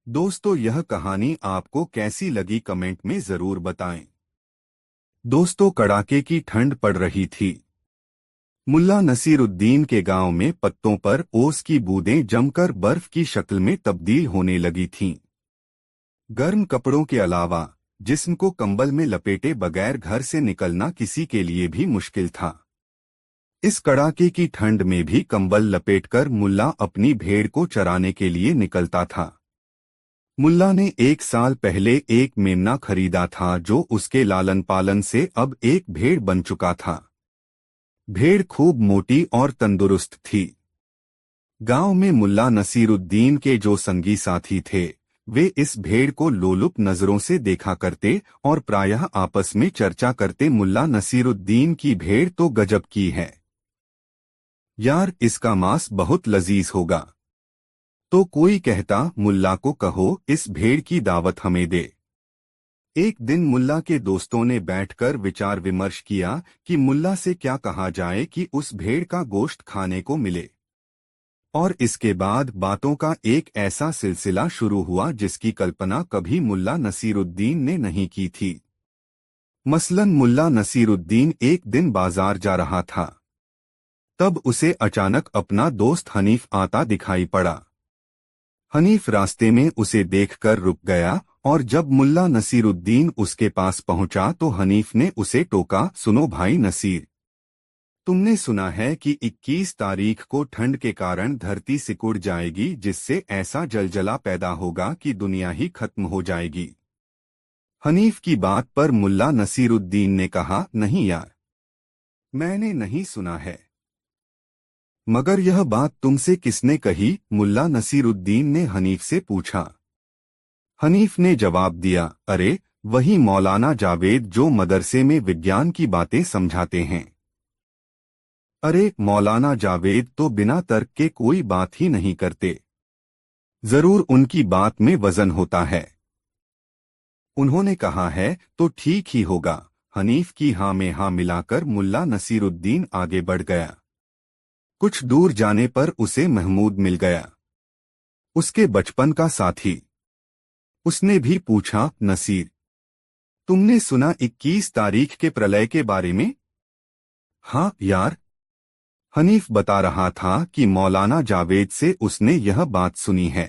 Speaker 1: दोस्तों, यह कहानी आपको कैसी लगी कमेंट में जरूर बताएं। दोस्तों, कड़ाके की ठंड पड़ रही थी। मुल्ला नसीरुद्दीन के गांव में पत्तों पर ओस की बूंदें जमकर बर्फ की शक्ल में तब्दील होने लगी थीं। गर्म कपड़ों के अलावा जिस्म को कंबल में लपेटे बगैर घर से निकलना किसी के लिए भी मुश्किल था। इस कड़ाके की ठंड में भी कंबल लपेटकर मुल्ला अपनी भेड़ को चराने के लिए निकलता था। मुल्ला ने 1 साल पहले एक मेमना खरीदा था जो उसके लालन पालन से अब एक भेड़ बन चुका था। भेड़ खूब मोटी और तंदुरुस्त थी। गांव में मुल्ला नसीरुद्दीन के जो संगी साथी थे वे इस भेड़ को लोलुप नजरों से देखा करते और प्रायः आपस में चर्चा करते, मुल्ला नसीरुद्दीन की भेड़ तो गजब की है यार, इसका मांस बहुत लजीज होगा। तो कोई कहता, मुल्ला को कहो इस भेड़ की दावत हमें दे। एक दिन मुल्ला के दोस्तों ने बैठकर विचार विमर्श किया कि मुल्ला से क्या कहा जाए कि उस भेड़ का गोश्त खाने को मिले। और इसके बाद बातों का एक ऐसा सिलसिला शुरू हुआ जिसकी कल्पना कभी मुल्ला नसीरुद्दीन ने नहीं की थी। मसलन मुल्ला नसीरुद्दीन एक दिन बाजार जा रहा था। तब उसे अचानक अपना दोस्त हनीफ आता दिखाई पड़ा। हनीफ रास्ते में उसे देखकर रुक गया और जब मुल्ला नसीरुद्दीन उसके पास पहुंचा तो हनीफ ने उसे टोका, सुनो भाई नसीर, तुमने सुना है कि 21 तारीख को ठंड के कारण धरती सिकुड़ जाएगी, जिससे ऐसा जलजला पैदा होगा कि दुनिया ही खत्म हो जाएगी। हनीफ की बात पर मुल्ला नसीरुद्दीन ने कहा, नहीं यार, मैंने नहीं सुना है। मगर यह बात तुमसे किसने कही? मुल्ला नसीरुद्दीन ने हनीफ से पूछा। हनीफ ने जवाब दिया, अरे वही मौलाना जावेद जो मदरसे में विज्ञान की बातें समझाते हैं। अरे मौलाना जावेद तो बिना तर्क के कोई बात ही नहीं करते, जरूर उनकी बात में वजन होता है। उन्होंने कहा है तो ठीक ही होगा। हनीफ की हाँ में हाँ मिलाकर मुल्ला नसीरुद्दीन आगे बढ़ गया। कुछ दूर जाने पर उसे महमूद मिल गया, उसके बचपन का साथी। उसने भी पूछा, नसीर, तुमने सुना 21 तारीख के प्रलय के बारे में? हाँ यार, हनीफ बता रहा था कि मौलाना जावेद से उसने यह बात सुनी है।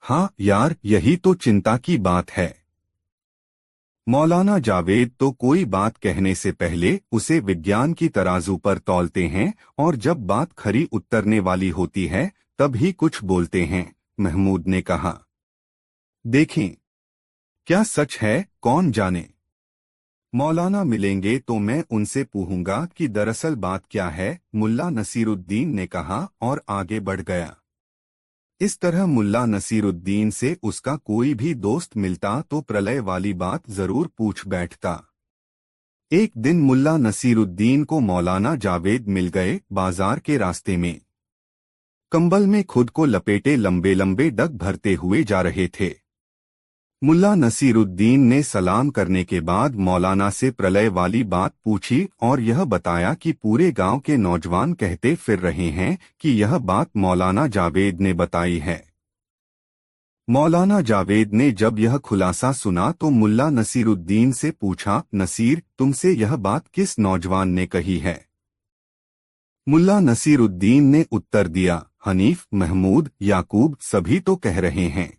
Speaker 1: हाँ यार, यही तो चिंता की बात है। मौलाना जावेद तो कोई बात कहने से पहले उसे विज्ञान की तराजू पर तौलते हैं और जब बात खरी उतरने वाली होती है तब ही कुछ बोलते हैं। महमूद ने कहा, देखें क्या सच है, कौन जाने। मौलाना मिलेंगे तो मैं उनसे पूछूंगा कि दरअसल बात क्या है, मुल्ला नसीरुद्दीन ने कहा और आगे बढ़ गया। इस तरह मुल्ला नसीरुद्दीन से उसका कोई भी दोस्त मिलता तो प्रलय वाली बात जरूर पूछ बैठता। एक दिन मुल्ला नसीरुद्दीन को मौलाना जावेद मिल गए बाजार के रास्ते में। कंबल में खुद को लपेटे लंबे लंबे डग भरते हुए जा रहे थे। मुल्ला नसीरुद्दीन ने सलाम करने के बाद मौलाना से प्रलय वाली बात पूछी और यह बताया कि पूरे गांव के नौजवान कहते फिर रहे हैं कि यह बात मौलाना जावेद ने बताई है। मौलाना जावेद ने जब यह खुलासा सुना तो मुल्ला नसीरुद्दीन से पूछा, नसीर, तुमसे यह बात किस नौजवान ने कही है? मुल्ला नसीरुद्दीन ने उत्तर दिया, हनीफ, महमूद, याकूब सभी तो कह रहे हैं।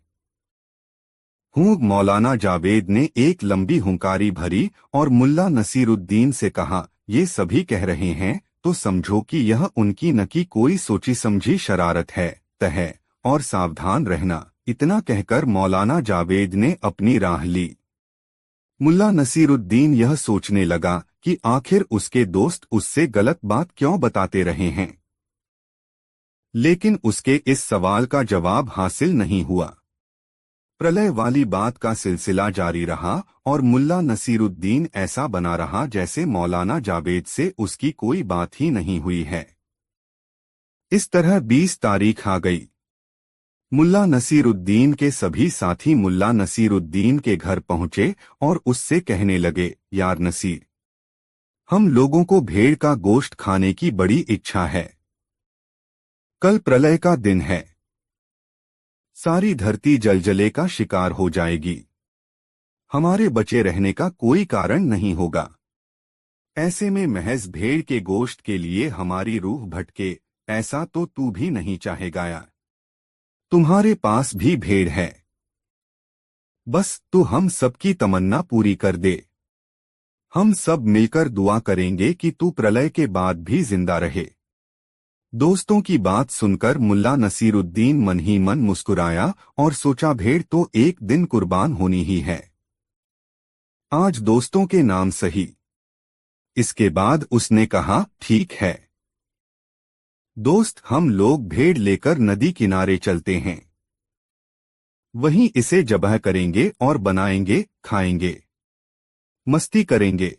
Speaker 1: मौलाना जावेद ने एक लंबी हुंकारी भरी और मुल्ला नसीरुद्दीन से कहा, ये सभी कह रहे हैं तो समझो कि यह उनकी न की कोई सोची समझी शरारत है, तय और सावधान रहना। इतना कहकर मौलाना जावेद ने अपनी राह ली। मुल्ला नसीरुद्दीन यह सोचने लगा कि आखिर उसके दोस्त उससे गलत बात क्यों बताते रहे हैं, लेकिन उसके इस सवाल का जवाब हासिल नहीं हुआ। प्रलय वाली बात का सिलसिला जारी रहा और मुल्ला नसीरुद्दीन ऐसा बना रहा जैसे मौलाना जावेद से उसकी कोई बात ही नहीं हुई है। इस तरह 20 तारीख आ गई। मुल्ला नसीरुद्दीन के सभी साथी मुल्ला नसीरुद्दीन के घर पहुंचे और उससे कहने लगे, यार नसीर, हम लोगों को भेड़ का गोश्त खाने की बड़ी इच्छा है। कल प्रलय का दिन है। सारी धरती जलजले का शिकार हो जाएगी। हमारे बचे रहने का कोई कारण नहीं होगा। ऐसे में महज भेड़ के गोश्त के लिए हमारी रूह भटके, ऐसा तो तू भी नहीं चाहेगा यार। तुम्हारे पास भी भेड़ है, बस तू हम सबकी तमन्ना पूरी कर दे। हम सब मिलकर दुआ करेंगे कि तू प्रलय के बाद भी जिंदा रहे। दोस्तों की बात सुनकर मुल्ला नसीरुद्दीन मन ही मन मुस्कुराया और सोचा, भेड़ तो एक दिन कुर्बान होनी ही है। आज दोस्तों के नाम सही। इसके बाद उसने कहा, ठीक है दोस्त, हम लोग भेड़ लेकर नदी किनारे चलते हैं। वहीं इसे ज़बाह करेंगे और बनाएंगे, खाएंगे, मस्ती करेंगे।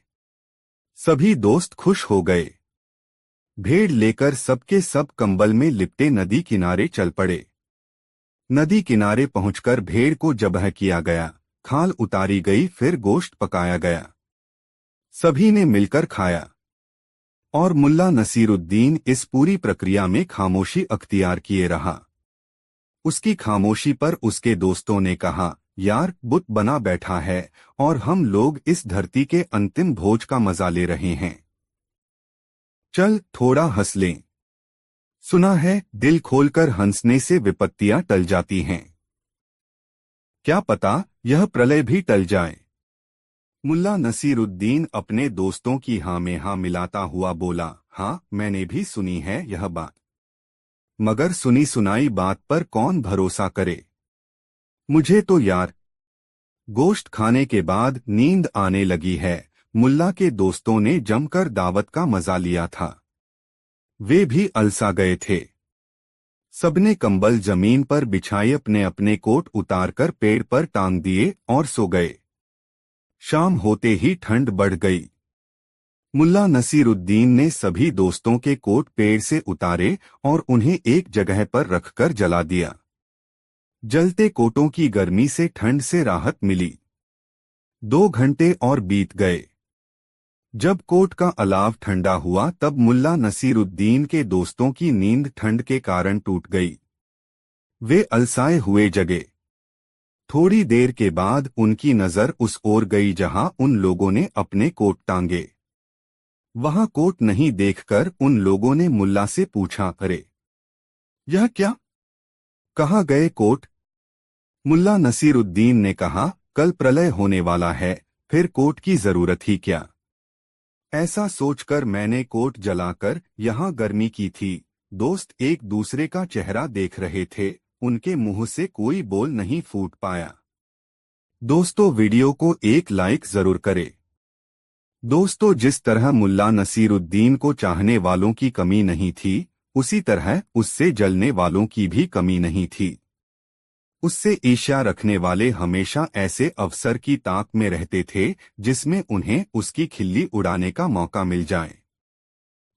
Speaker 1: सभी दोस्त खुश हो गए। भेड़ लेकर सबके सब कंबल में लिपटे नदी किनारे चल पड़े। नदी किनारे पहुंचकर भेड़ को ज़बाह किया गया, खाल उतारी गई, फिर गोश्त पकाया गया। सभी ने मिलकर खाया और मुल्ला नसीरुद्दीन इस पूरी प्रक्रिया में खामोशी अख्तियार किए रहा। उसकी खामोशी पर उसके दोस्तों ने कहा, यार बुत बना बैठा है और हम लोग इस धरती के अंतिम भोज का मजा ले रहे हैं। चल थोड़ा हंस लें। सुना है दिल खोलकर हंसने से विपत्तियां टल जाती हैं। क्या पता यह प्रलय भी टल जाए। मुल्ला नसीरुद्दीन अपने दोस्तों की हाँ में हाँ मिलाता हुआ बोला, हाँ मैंने भी सुनी है यह बात, मगर सुनी सुनाई बात पर कौन भरोसा करे। मुझे तो यार गोश्त खाने के बाद नींद आने लगी है। मुल्ला के दोस्तों ने जमकर दावत का मजा लिया था। वे भी अलसा गए थे। सबने कंबल जमीन पर बिछाए अपने अपने कोट उतारकर पेड़ पर टांग दिए और सो गए। शाम होते ही ठंड बढ़ गई। मुल्ला नसीरुद्दीन ने सभी दोस्तों के कोट पेड़ से उतारे और उन्हें एक जगह पर रखकर जला दिया। जलते कोटों की गर्मी से ठंड से राहत मिली। 2 घंटे और बीत गए। जब कोट का अलाव ठंडा हुआ तब मुल्ला नसीरुद्दीन के दोस्तों की नींद ठंड के कारण टूट गई। वे अलसाए हुए जगे। थोड़ी देर के बाद उनकी नजर उस ओर गई जहां उन लोगों ने अपने कोट टांगे। वहां कोट नहीं देखकर उन लोगों ने मुल्ला से पूछा, अरे यह क्या? कहाँ गए कोट? मुल्ला नसीरुद्दीन ने कहा, कल प्रलय होने वाला है, फिर कोट की जरूरत ही क्या। ऐसा सोचकर मैंने कोट जलाकर यहाँ गर्मी की थी। दोस्त एक दूसरे का चेहरा देख रहे थे, उनके मुंह से कोई बोल नहीं फूट पाया। दोस्तों वीडियो को एक लाइक जरूर करें। दोस्तों जिस तरह मुल्ला नसीरुद्दीन को चाहने वालों की कमी नहीं थी, उसी तरह उससे जलने वालों की भी कमी नहीं थी। उससे ईर्ष्या रखने वाले हमेशा ऐसे अवसर की ताक में रहते थे जिसमें उन्हें उसकी खिल्ली उड़ाने का मौका मिल जाए।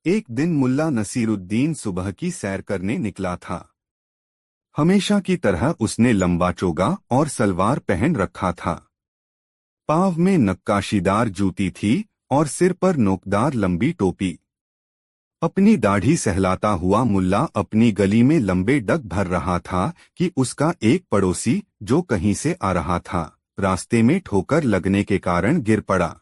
Speaker 1: एक दिन मुल्ला नसीरुद्दीन सुबह की सैर करने निकला था। हमेशा की तरह उसने लंबा चोगा और सलवार पहन रखा था। पांव में नक्काशीदार जूती थी और सिर पर नोकदार लंबी टोपी। अपनी दाढ़ी सहलाता हुआ मुल्ला अपनी गली में लंबे डग भर रहा था कि उसका एक पड़ोसी जो कहीं से आ रहा था, रास्ते में ठोकर लगने के कारण गिर पड़ा।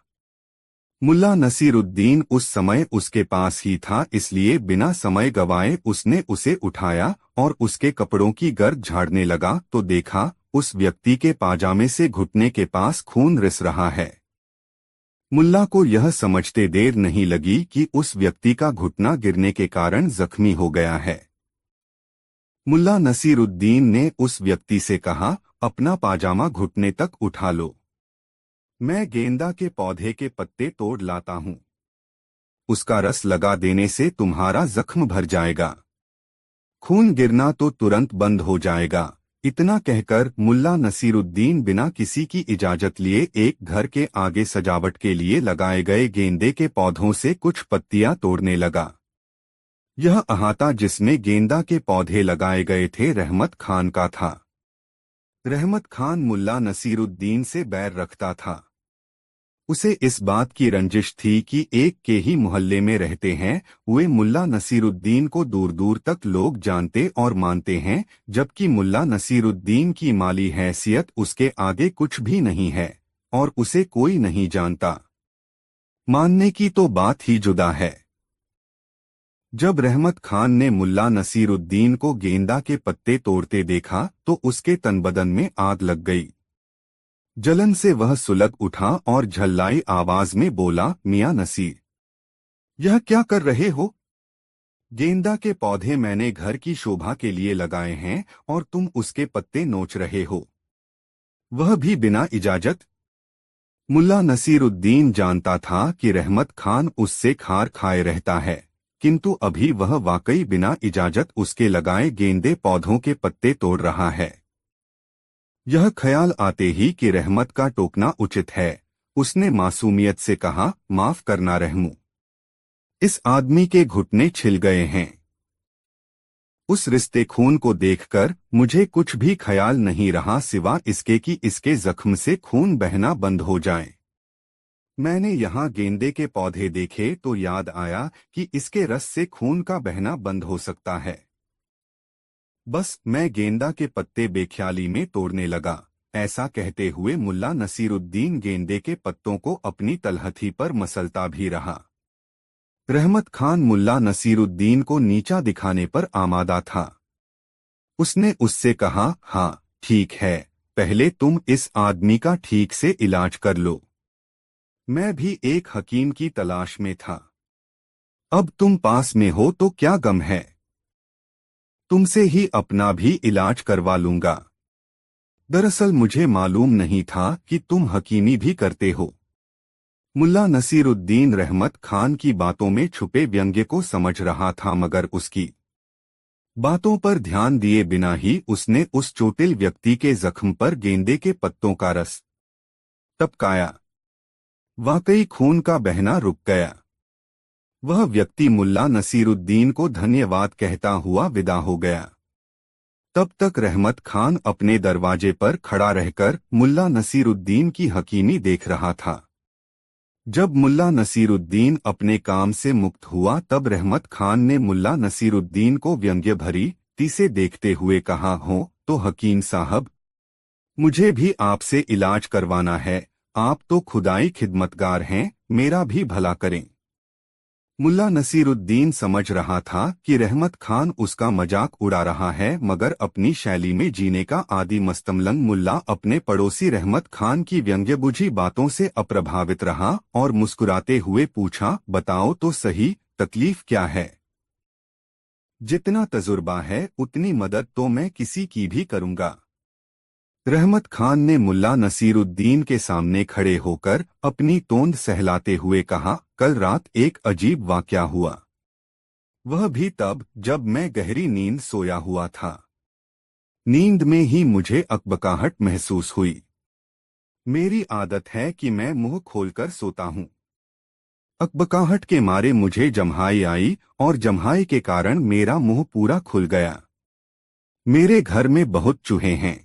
Speaker 1: मुल्ला नसीरुद्दीन उस समय उसके पास ही था, इसलिए बिना समय गवाए उसने उसे उठाया और उसके कपड़ों की गर्द झाड़ने लगा तो देखा उस व्यक्ति के पाजामे से घुटने के पास खून रिस रहा है। मुल्ला को यह समझते देर नहीं लगी कि उस व्यक्ति का घुटना गिरने के कारण जख्मी हो गया है। मुल्ला नसीरुद्दीन ने उस व्यक्ति से कहा, अपना पाजामा घुटने तक उठा लो, मैं गेंदा के पौधे के पत्ते तोड़ लाता हूं, उसका रस लगा देने से तुम्हारा जख्म भर जाएगा, खून गिरना तो तुरंत बंद हो जाएगा। इतना कहकर मुल्ला नसीरुद्दीन बिना किसी की इजाजत लिए एक घर के आगे सजावट के लिए लगाए गए गेंदे के पौधों से कुछ पत्तियां तोड़ने लगा। यह अहाता जिसमें गेंदा के पौधे लगाए गए थे रहमत खान का था। रहमत खान मुल्ला नसीरुद्दीन से बैर रखता था। उसे इस बात की रंजिश थी कि एक के ही मोहल्ले में रहते हैं वे मुल्ला नसीरुद्दीन को दूर दूर तक लोग जानते और मानते हैं, जबकि मुल्ला नसीरुद्दीन की माली हैसियत उसके आगे कुछ भी नहीं है और उसे कोई नहीं जानता। मानने की तो बात ही जुदा है। जब रहमत खान ने मुल्ला नसीरुद्दीन को गेंदा के पत्ते तोड़ते देखा तो उसके तन बदन में आग लग गई। जलन से वह सुलग उठा और झल्लाई आवाज में बोला, मियां नसीर, यह क्या कर रहे हो? गेंदा के पौधे मैंने घर की शोभा के लिए लगाए हैं और तुम उसके पत्ते नोच रहे हो, वह भी बिना इजाजत। मुल्ला नसीरुद्दीन जानता था कि रहमत खान उससे खार खाए रहता है, किंतु अभी वह वाकई बिना इजाजत उसके लगाए गेंदे पौधों के पत्ते तोड़ रहा है। यह ख्याल आते ही कि रहमत का टोकना उचित है, उसने मासूमियत से कहा, माफ करना रहमू, इस आदमी के घुटने छिल गए हैं। उस रिश्ते खून को देखकर मुझे कुछ भी ख्याल नहीं रहा सिवा इसके कि इसके जख्म से खून बहना बंद हो जाए। मैंने यहाँ गेंदे के पौधे देखे तो याद आया कि इसके रस से खून का बहना बंद हो सकता है। बस मैं गेंदा के पत्ते बेख्याली में तोड़ने लगा। ऐसा कहते हुए मुल्ला नसीरुद्दीन गेंदे के पत्तों को अपनी तलहथी पर मसलता भी रहा। रहमत खान मुल्ला नसीरुद्दीन को नीचा दिखाने पर आमादा था। उसने उससे कहा, हाँ ठीक है, पहले तुम इस आदमी का ठीक से इलाज कर लो। मैं भी एक हकीम की तलाश में था। अब तुम पास में हो तो क्या गम है, तुमसे ही अपना भी इलाज करवा लूंगा। दरअसल मुझे मालूम नहीं था कि तुम हकीमी भी करते हो। मुल्ला नसीरुद्दीन रहमत खान की बातों में छुपे व्यंग्य को समझ रहा था, मगर उसकी बातों पर ध्यान दिए बिना ही उसने उस चोटिल व्यक्ति के जख्म पर गेंदे के पत्तों का रस टपकाया। वाकई खून का बहना रुक गया। वह व्यक्ति मुल्ला नसीरुद्दीन को धन्यवाद कहता हुआ विदा हो गया। तब तक रहमत खान अपने दरवाजे पर खड़ा रहकर मुल्ला नसीरुद्दीन की हकीमी देख रहा था। जब मुल्ला नसीरुद्दीन अपने काम से मुक्त हुआ तब रहमत खान ने मुल्ला नसीरुद्दीन को व्यंग्य भरी ती से देखते हुए कहा, हो तो हकीम साहब, मुझे भी आपसे इलाज करवाना है। आप तो खुदाई खिदमतगार हैं, मेरा भी भला करें। मुल्ला नसीरुद्दीन समझ रहा था कि रहमत खान उसका मजाक उड़ा रहा है, मगर अपनी शैली में जीने का आदि मस्तमलंग मुल्ला अपने पड़ोसी रहमत खान की व्यंग्यबुझी बातों से अप्रभावित रहा और मुस्कुराते हुए पूछा, बताओ तो सही, तकलीफ क्या है? जितना तजुर्बा है उतनी मदद तो मैं किसी की भी करूंगा। रहमत खान ने मुल्ला नसीरुद्दीन के सामने खड़े होकर अपनी तोंद सहलाते हुए कहा, कल रात एक अजीब वाकया हुआ। वह भी तब जब मैं गहरी नींद सोया हुआ था। नींद में ही मुझे अकबकाहट महसूस हुई। मेरी आदत है कि मैं मुंह खोलकर सोता हूँ। अकबकाहट के मारे मुझे जम्हाई आई और जम्हाई के कारण मेरा मुंह पूरा खुल गया। मेरे घर में बहुत चूहे हैं।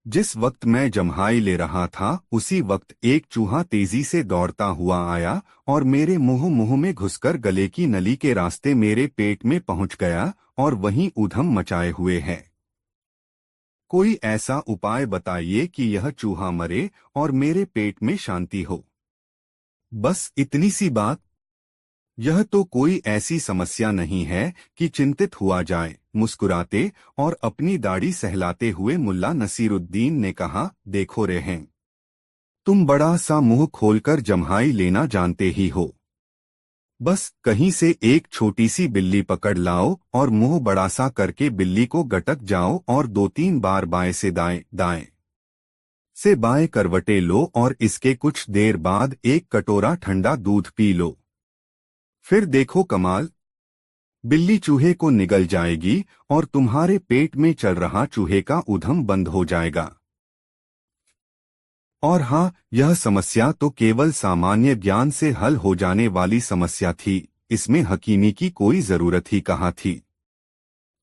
Speaker 1: जिस वक्त मैं जम्हाई ले रहा था उसी वक्त एक चूहा तेजी से दौड़ता हुआ आया और मेरे मुंह में घुसकर गले की नली के रास्ते मेरे पेट में पहुंच गया और वहीं ऊधम मचाए हुए है। कोई ऐसा उपाय बताइए कि यह चूहा मरे और मेरे पेट में शांति हो। बस इतनी सी बात। यह तो कोई ऐसी समस्या नहीं है कि चिंतित हुआ जाए। मुस्कुराते और अपनी दाढ़ी सहलाते हुए मुल्ला नसीरुद्दीन ने कहा, देखो रेहन, तुम बड़ा सा मुंह खोलकर जम्हाई लेना जानते ही हो। बस कहीं से एक छोटी सी बिल्ली पकड़ लाओ और मुंह बड़ा सा करके बिल्ली को गटक जाओ और 2-3 बार बाएं से दाएं, दाएं से बाएं करवटे लो और इसके कुछ देर बाद एक कटोरा ठंडा दूध पी लो। फिर देखो कमाल, बिल्ली चूहे को निगल जाएगी और तुम्हारे पेट में चल रहा चूहे का ऊधम बंद हो जाएगा। और हाँ, यह समस्या तो केवल सामान्य ज्ञान से हल हो जाने वाली समस्या थी। इसमें हकीमी की कोई जरूरत ही कहाँ थी।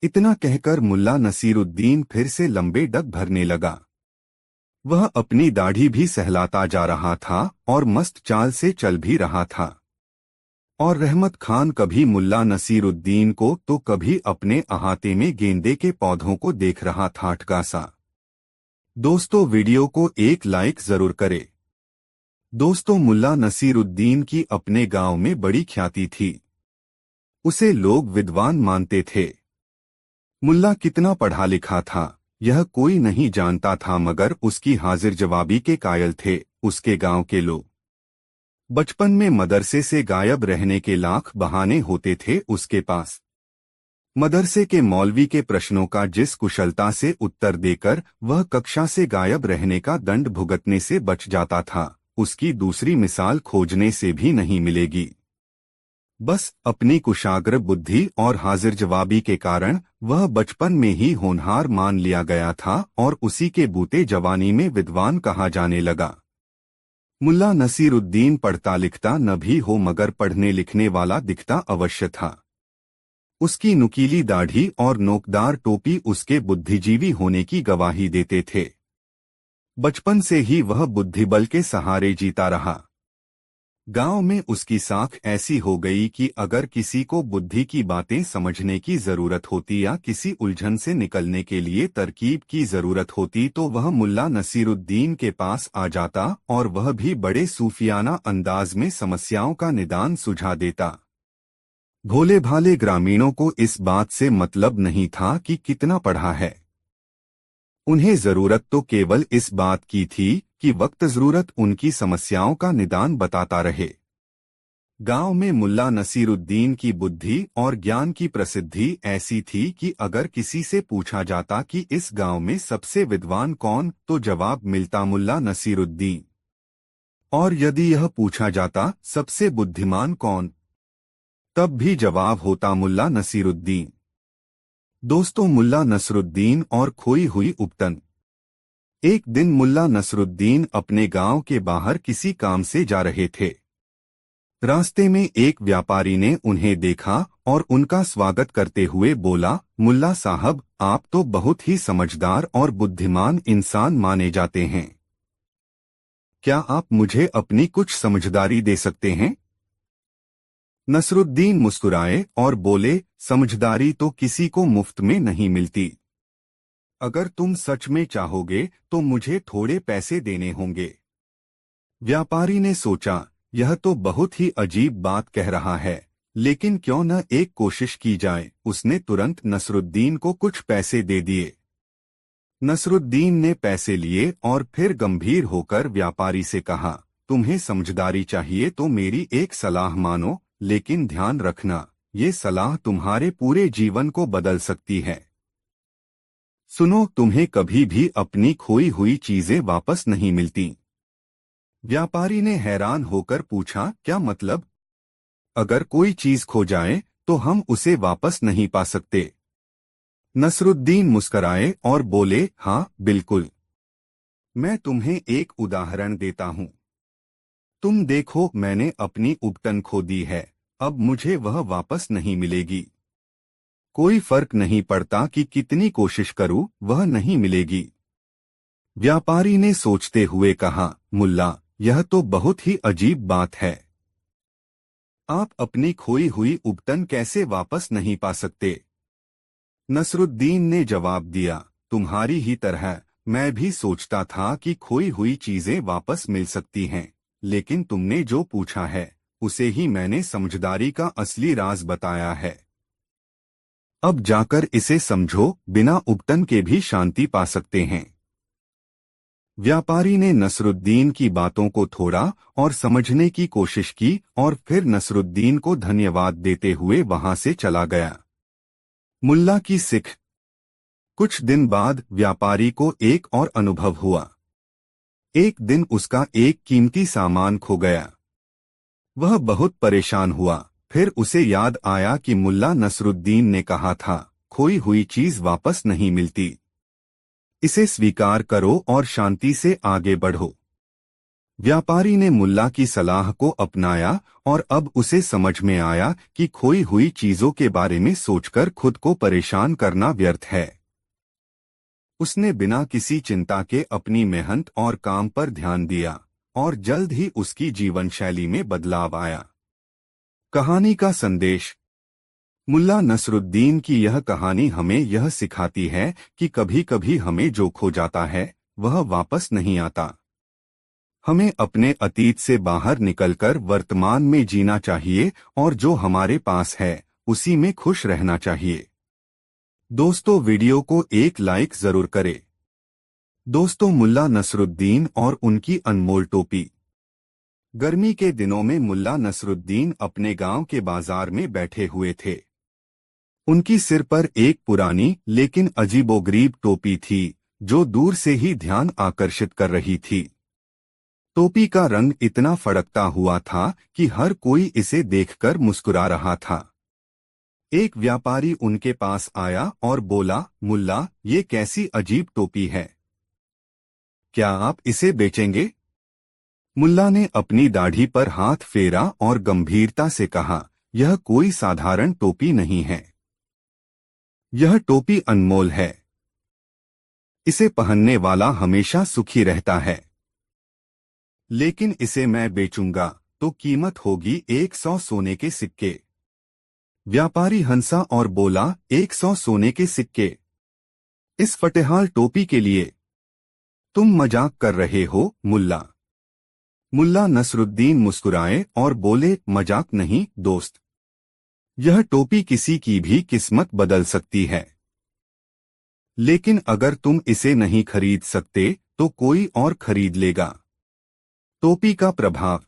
Speaker 1: इतना कहकर मुल्ला नसीरुद्दीन फिर से लंबे डग भरने लगा। वह अपनी दाढ़ी भी सहलाता जा रहा था और मस्त चाल से चल भी रहा था। और रहमत खान कभी मुल्ला नसीरुद्दीन को तो कभी अपने अहाते में गेंदे के पौधों को देख रहा था अटका सा। दोस्तों, वीडियो को एक लाइक जरूर करें। दोस्तों, मुल्ला नसीरुद्दीन की अपने गांव में बड़ी ख्याति थी। उसे लोग विद्वान मानते थे। मुल्ला कितना पढ़ा लिखा था यह कोई नहीं जानता था, मगर उसकी हाजिर जवाबी के कायल थे उसके गांव के लोग। बचपन में मदरसे से गायब रहने के लाख बहाने होते थे उसके पास। मदरसे के मौलवी के प्रश्नों का जिस कुशलता से उत्तर देकर वह कक्षा से गायब रहने का दंड भुगतने से बच जाता था, उसकी दूसरी मिसाल खोजने से भी नहीं मिलेगी। बस अपनी कुशाग्र बुद्धि और हाजिर जवाबी के कारण वह बचपन में ही होनहार मान लिया गया था और उसी के बूते जवानी में विद्वान कहा जाने लगा। मुल्ला नसीरुद्दीन पढ़ता लिखता न भी हो, मगर पढ़ने लिखने वाला दिखता अवश्य था। उसकी नुकीली दाढ़ी और नोकदार टोपी उसके बुद्धिजीवी होने की गवाही देते थे। बचपन से ही वह बुद्धिबल के सहारे जीता रहा। गांव में उसकी साख ऐसी हो गई कि अगर किसी को बुद्धि की बातें समझने की जरूरत होती या किसी उलझन से निकलने के लिए तरकीब की जरूरत होती तो वह मुल्ला नसीरुद्दीन के पास आ जाता और वह भी बड़े सूफियाना अंदाज में समस्याओं का निदान सुझा देता। भोले भाले ग्रामीणों को इस बात से मतलब नहीं था कि कितना पढ़ा है। उन्हें जरूरत तो केवल इस बात की थी कि वक्त जरूरत उनकी समस्याओं का निदान बताता रहे। गांव में मुल्ला नसीरुद्दीन की बुद्धि और ज्ञान की प्रसिद्धि ऐसी थी कि अगर किसी से पूछा जाता कि इस गांव में सबसे विद्वान कौन, तो जवाब मिलता मुल्ला नसीरुद्दीन। और यदि यह पूछा जाता सबसे बुद्धिमान कौन, तब भी जवाब होता मुल्ला नसीरुद्दीन। दोस्तों, मुल्ला नसरुद्दीन और खोई हुई उपतन। एक दिन मुल्ला नसरुद्दीन अपने गांव के बाहर किसी काम से जा रहे थे। रास्ते में एक व्यापारी ने उन्हें देखा और उनका स्वागत करते हुए बोला, मुल्ला साहब, आप तो बहुत ही समझदार और बुद्धिमान इंसान माने जाते हैं। क्या आप मुझे अपनी कुछ समझदारी दे सकते हैं? नसरुद्दीन मुस्कुराए और बोले, समझदारी तो किसी को मुफ्त में नहीं मिलती। अगर तुम सच में चाहोगे तो मुझे थोड़े पैसे देने होंगे। व्यापारी ने सोचा, यह तो बहुत ही अजीब बात कह रहा है, लेकिन क्यों न एक कोशिश की जाए। उसने तुरंत नसरुद्दीन को कुछ पैसे दे दिए। नसरुद्दीन ने पैसे लिए और फिर गंभीर होकर व्यापारी से कहा, तुम्हें समझदारी चाहिए तो मेरी एक सलाह मानो, लेकिन ध्यान रखना, ये सलाह तुम्हारे पूरे जीवन को बदल सकती है। सुनो, तुम्हें कभी भी अपनी खोई हुई चीजें वापस नहीं मिलती। व्यापारी ने हैरान होकर पूछा, क्या मतलब? अगर कोई चीज खो जाए तो हम उसे वापस नहीं पा सकते। नसरुद्दीन मुस्कराए और बोले, हाँ बिल्कुल। मैं तुम्हें एक उदाहरण देता हूँ। तुम देखो, मैंने अपनी उपटन खो दी है, अब मुझे वह वापस नहीं मिलेगी। कोई फर्क नहीं पड़ता कि कितनी कोशिश करूं, वह नहीं मिलेगी। व्यापारी ने सोचते हुए कहा, मुल्ला, यह तो बहुत ही अजीब बात है। आप अपनी खोई हुई उपटन कैसे वापस नहीं पा सकते? नसरुद्दीन ने जवाब दिया, तुम्हारी ही तरह मैं भी सोचता था कि खोई हुई चीजें वापस मिल सकती हैं, लेकिन तुमने जो पूछा है उसे ही मैंने समझदारी का असली राज बताया है। अब जाकर इसे समझो, बिना उपटन के भी शांति पा सकते हैं। व्यापारी ने नसरुद्दीन की बातों को थोड़ा और समझने की कोशिश की और फिर नसरुद्दीन को धन्यवाद देते हुए वहां से चला गया। मुल्ला की सिख। कुछ दिन बाद व्यापारी को एक और अनुभव हुआ। एक दिन उसका एक कीमती सामान खो गया। वह बहुत परेशान हुआ। फिर उसे याद आया कि मुल्ला नसरुद्दीन ने कहा था, खोई हुई चीज वापस नहीं मिलती। इसे स्वीकार करो और शांति से आगे बढ़ो। व्यापारी ने मुल्ला की सलाह को अपनाया और अब उसे समझ में आया कि खोई हुई चीजों के बारे में सोचकर खुद को परेशान करना व्यर्थ है। उसने बिना किसी चिंता के अपनी मेहनत और काम पर ध्यान दिया और जल्द ही उसकी जीवन शैली में बदलाव आया। कहानी का संदेश। मुल्ला नसरुद्दीन की यह कहानी हमें यह सिखाती है कि कभी कभी हमें जो खो जाता है वह वापस नहीं आता। हमें अपने अतीत से बाहर निकलकर वर्तमान में जीना चाहिए और जो हमारे पास है उसी में खुश रहना चाहिए। दोस्तों, वीडियो को एक लाइक जरूर करें। दोस्तों, मुल्ला नसरुद्दीन और उनकी अनमोल टोपी। गर्मी के दिनों में मुल्ला नसरुद्दीन अपने गांव के बाजार में बैठे हुए थे। उनकी सिर पर एक पुरानी लेकिन अजीबोगरीब टोपी थी जो दूर से ही ध्यान आकर्षित कर रही थी। टोपी का रंग इतना फड़कता हुआ था कि हर कोई इसे देखकर मुस्कुरा रहा था। एक व्यापारी उनके पास आया और बोला, मुल्ला, ये कैसी अजीब टोपी है, क्या आप इसे बेचेंगे? मुल्ला ने अपनी दाढ़ी पर हाथ फेरा और गंभीरता से कहा, यह कोई साधारण टोपी नहीं है। यह टोपी अनमोल है। इसे पहनने वाला हमेशा सुखी रहता है। लेकिन इसे मैं बेचूंगा तो कीमत होगी 100 सोने के सिक्के। व्यापारी हंसा और बोला, 100 सोने के सिक्के इस फटेहाल टोपी के लिए? तुम मजाक कर रहे हो मुल्ला। मुल्ला नसरुद्दीन मुस्कुराए और बोले, मजाक नहीं दोस्त, यह टोपी किसी की भी किस्मत बदल सकती है। लेकिन अगर तुम इसे नहीं खरीद सकते तो कोई और खरीद लेगा। टोपी का प्रभाव।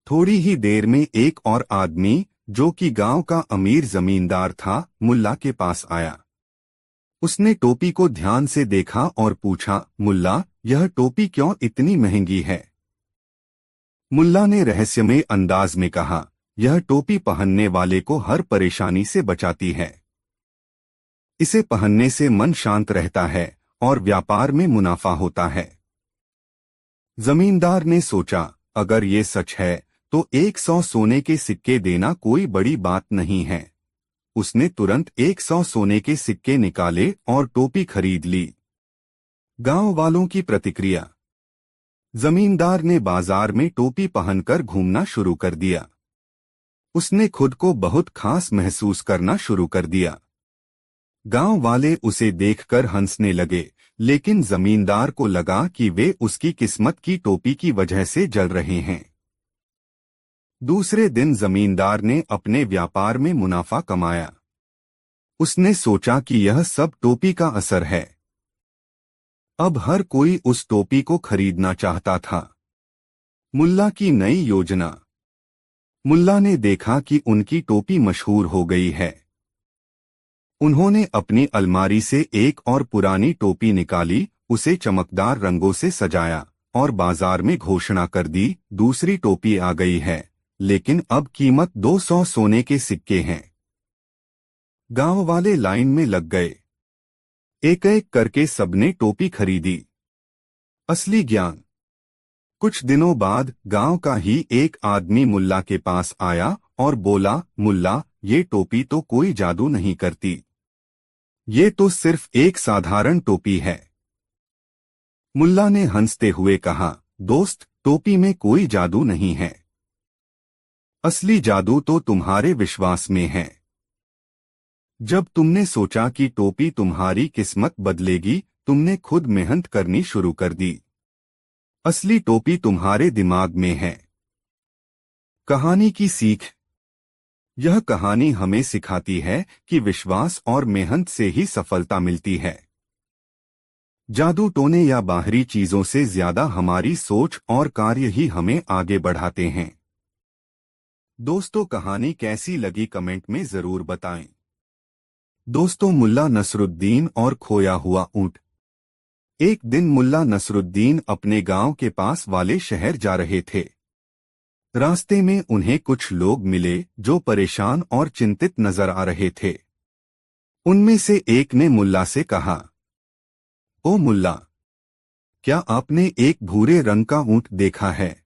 Speaker 1: थोड़ी ही देर में एक और आदमी जो कि गांव का अमीर जमींदार था मुल्ला के पास आया। उसने टोपी को ध्यान से देखा और पूछा, मुल्ला, यह टोपी क्यों इतनी महंगी है? मुल्ला ने रहस्यमय अंदाज में कहा, यह टोपी पहनने वाले को हर परेशानी से बचाती है। इसे पहनने से मन शांत रहता है और व्यापार में मुनाफा होता है। जमींदार ने सोचा, अगर ये सच है तो 100 सोने के सिक्के देना कोई बड़ी बात नहीं है। उसने तुरंत 100 सोने के सिक्के निकाले और टोपी खरीद ली। गांव वालों की प्रतिक्रिया। जमींदार ने बाजार में टोपी पहनकर घूमना शुरू कर दिया। उसने खुद को बहुत खास महसूस करना शुरू कर दिया। गांव वाले उसे देखकर हंसने लगे, लेकिन जमींदार को लगा कि वे उसकी किस्मत की टोपी की वजह से जल रहे हैं। दूसरे दिन जमींदार ने अपने व्यापार में मुनाफा कमाया। उसने सोचा कि यह सब टोपी का असर है। अब हर कोई उस टोपी को खरीदना चाहता था। मुल्ला की नई योजना। मुल्ला ने देखा कि उनकी टोपी मशहूर हो गई है। उन्होंने अपनी अलमारी से एक और पुरानी टोपी निकाली, उसे चमकदार रंगों से सजाया और बाजार में घोषणा कर दी, दूसरी टोपी आ गई है, लेकिन अब कीमत 200 सोने के सिक्के हैं। गांव वाले लाइन में लग गए। एक एक करके सबने टोपी खरीदी। असली ज्ञान। कुछ दिनों बाद गांव का ही एक आदमी मुल्ला के पास आया और बोला, मुल्ला, ये टोपी तो कोई जादू नहीं करती, ये तो सिर्फ एक साधारण टोपी है। मुल्ला ने हंसते हुए कहा, दोस्त, टोपी में कोई जादू नहीं है। असली जादू तो तुम्हारे विश्वास में है। जब तुमने सोचा कि टोपी तुम्हारी किस्मत बदलेगी, तुमने खुद मेहनत करनी शुरू कर दी। असली टोपी तुम्हारे दिमाग में है। कहानी की सीख। यह कहानी हमें सिखाती है कि विश्वास और मेहनत से ही सफलता मिलती है। जादू टोने या बाहरी चीजों से ज्यादा हमारी सोच और कार्य ही हमें आगे बढ़ाते हैं। दोस्तों, कहानी कैसी लगी कमेंट में जरूर बताएं। दोस्तों, मुल्ला नसरुद्दीन और खोया हुआ ऊंट। एक दिन मुल्ला नसरुद्दीन अपने गांव के पास वाले शहर जा रहे थे। रास्ते में उन्हें कुछ लोग मिले जो परेशान और चिंतित नजर आ रहे थे। उनमें से एक ने मुल्ला से कहा, ओ मुल्ला, क्या आपने एक भूरे रंग का ऊंट देखा है?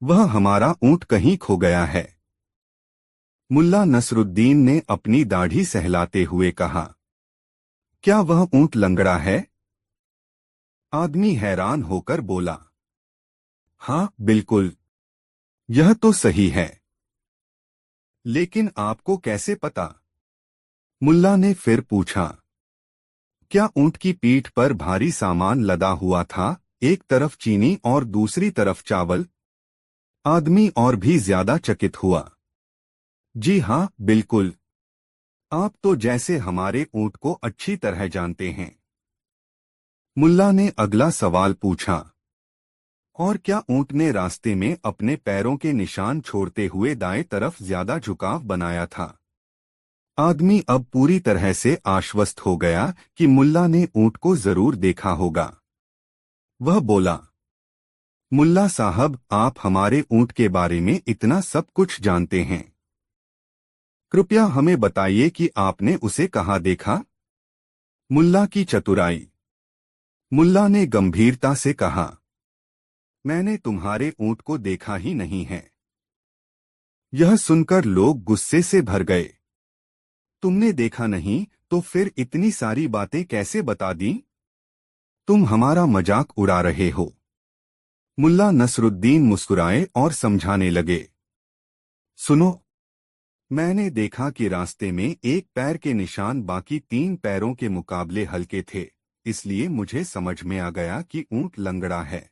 Speaker 1: वह हमारा ऊंट कहीं खो गया है। मुल्ला नसरुद्दीन ने अपनी दाढ़ी सहलाते हुए कहा। क्या वह ऊंट लंगड़ा है? आदमी हैरान होकर बोला। हाँ, बिल्कुल। यह तो सही है। लेकिन आपको कैसे पता? मुल्ला ने फिर पूछा। क्या ऊंट की पीठ पर भारी सामान लदा हुआ था, एक तरफ चीनी और दूसरी तरफ चावल? आदमी और भी ज्यादा चकित हुआ। जी हाँ, बिल्कुल। आप तो जैसे हमारे ऊंट को अच्छी तरह जानते हैं। मुल्ला ने अगला सवाल पूछा। और क्या ऊंट ने रास्ते में अपने पैरों के निशान छोड़ते हुए दाएं तरफ ज्यादा झुकाव बनाया था? आदमी अब पूरी तरह से आश्वस्त हो गया कि मुल्ला ने ऊंट को जरूर देखा होगा। वह बोला। मुल्ला साहब, आप हमारे ऊंट के बारे में इतना सब कुछ जानते हैं। कृपया हमें बताइए कि आपने उसे कहाँ देखा? मुल्ला की चतुराई। मुल्ला ने गंभीरता से कहा। मैंने तुम्हारे ऊंट को देखा ही नहीं है। यह सुनकर लोग गुस्से से भर गए। तुमने देखा नहीं तो फिर इतनी सारी बातें कैसे बता दी? तुम हमारा मजाक उड़ा रहे हो। मुल्ला नसरुद्दीन मुस्कुराए और समझाने लगे। सुनो, मैंने देखा कि रास्ते में एक पैर के निशान बाकी 3 पैरों के मुकाबले हल्के थे, इसलिए मुझे समझ में आ गया कि ऊंट लंगड़ा है।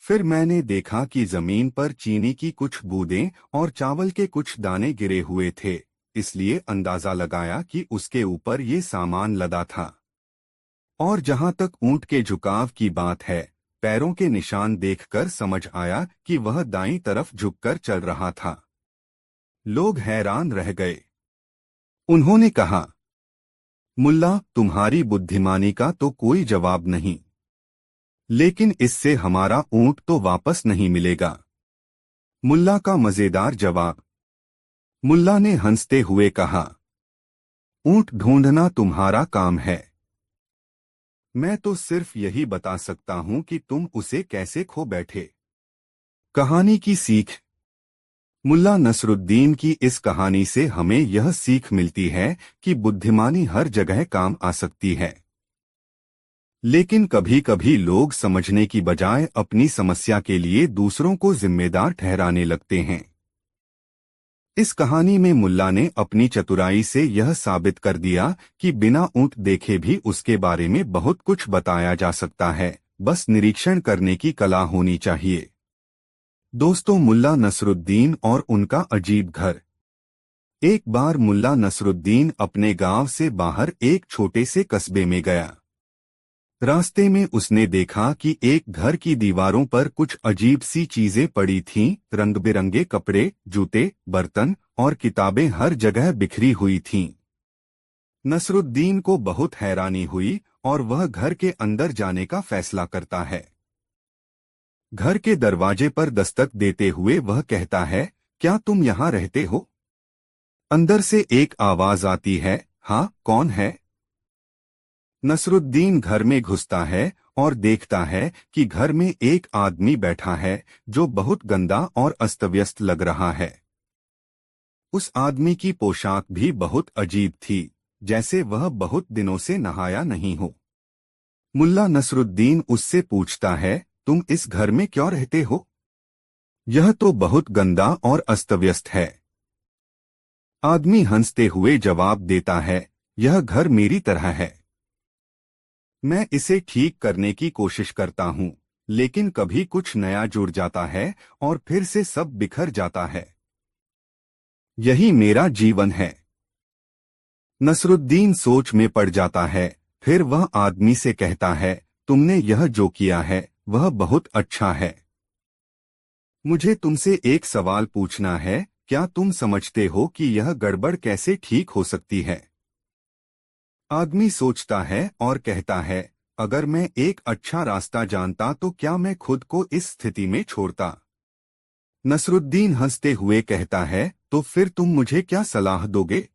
Speaker 1: फिर मैंने देखा कि जमीन पर चीनी की कुछ बूंदें और चावल के कुछ दाने गिरे हुए थे, इसलिए अंदाजा लगाया कि उसके ऊपर ये सामान लदा था। और जहां तक ऊंट के झुकाव की बात है, पैरों के निशान देखकर समझ आया कि वह दाईं तरफ झुककर चल रहा था। लोग हैरान रह गए। उन्होंने कहा, मुल्ला, तुम्हारी बुद्धिमानी का तो कोई जवाब नहीं। लेकिन इससे हमारा ऊंट तो वापस नहीं मिलेगा। मुल्ला का मजेदार जवाब। मुल्ला ने हंसते हुए कहा, ऊंट ढूंढना तुम्हारा काम है। मैं तो सिर्फ यही बता सकता हूं कि तुम उसे कैसे खो बैठे। कहानी की सीख। मुल्ला नसरुद्दीन की इस कहानी से हमें यह सीख मिलती है कि बुद्धिमानी हर जगह काम आ सकती है, लेकिन कभी कभी लोग समझने की बजाय अपनी समस्या के लिए दूसरों को जिम्मेदार ठहराने लगते हैं। इस कहानी में मुल्ला ने अपनी चतुराई से यह साबित कर दिया कि बिना ऊंट देखे भी उसके बारे में बहुत कुछ बताया जा सकता है, बस निरीक्षण करने की कला होनी चाहिए। दोस्तों, मुल्ला नसरुद्दीन और उनका अजीब घर। एक बार मुल्ला नसरुद्दीन अपने गांव से बाहर एक छोटे से कस्बे में गया। रास्ते में उसने देखा कि एक घर की दीवारों पर कुछ अजीब सी चीजें पड़ी थीं, रंग बिरंगे कपड़े, जूते, बर्तन और किताबें हर जगह बिखरी हुई थीं। नसरुद्दीन को बहुत हैरानी हुई और वह घर के अंदर जाने का फैसला करता है। घर के दरवाजे पर दस्तक देते हुए वह कहता है, क्या तुम यहाँ रहते हो? अंदर से एक आवाज आती है, हाँ, कौन है? नसरुद्दीन घर में घुसता है और देखता है कि घर में एक आदमी बैठा है जो बहुत गंदा और अस्तव्यस्त लग रहा है। उस आदमी की पोशाक भी बहुत अजीब थी, जैसे वह बहुत दिनों से नहाया नहीं हो। मुल्ला नसरुद्दीन उससे पूछता है, तुम इस घर में क्यों रहते हो? यह तो बहुत गंदा और अस्तव्यस्त है। आदमी हंसते हुए जवाब देता है, यह घर मेरी तरह है। मैं इसे ठीक करने की कोशिश करता हूँ, लेकिन कभी कुछ नया जुड़ जाता है और फिर से सब बिखर जाता है। यही मेरा जीवन है। नसरुद्दीन सोच में पड़ जाता है। फिर वह आदमी से कहता है, तुमने यह जो किया है वह बहुत अच्छा है। मुझे तुमसे एक सवाल पूछना है, क्या तुम समझते हो कि यह गड़बड़ कैसे ठीक हो सकती है? आदमी सोचता है और कहता है, अगर मैं एक अच्छा रास्ता जानता तो क्या मैं खुद को इस स्थिति में छोड़ता? नसरुद्दीन हंसते हुए कहता है, तो फिर तुम मुझे क्या सलाह दोगे?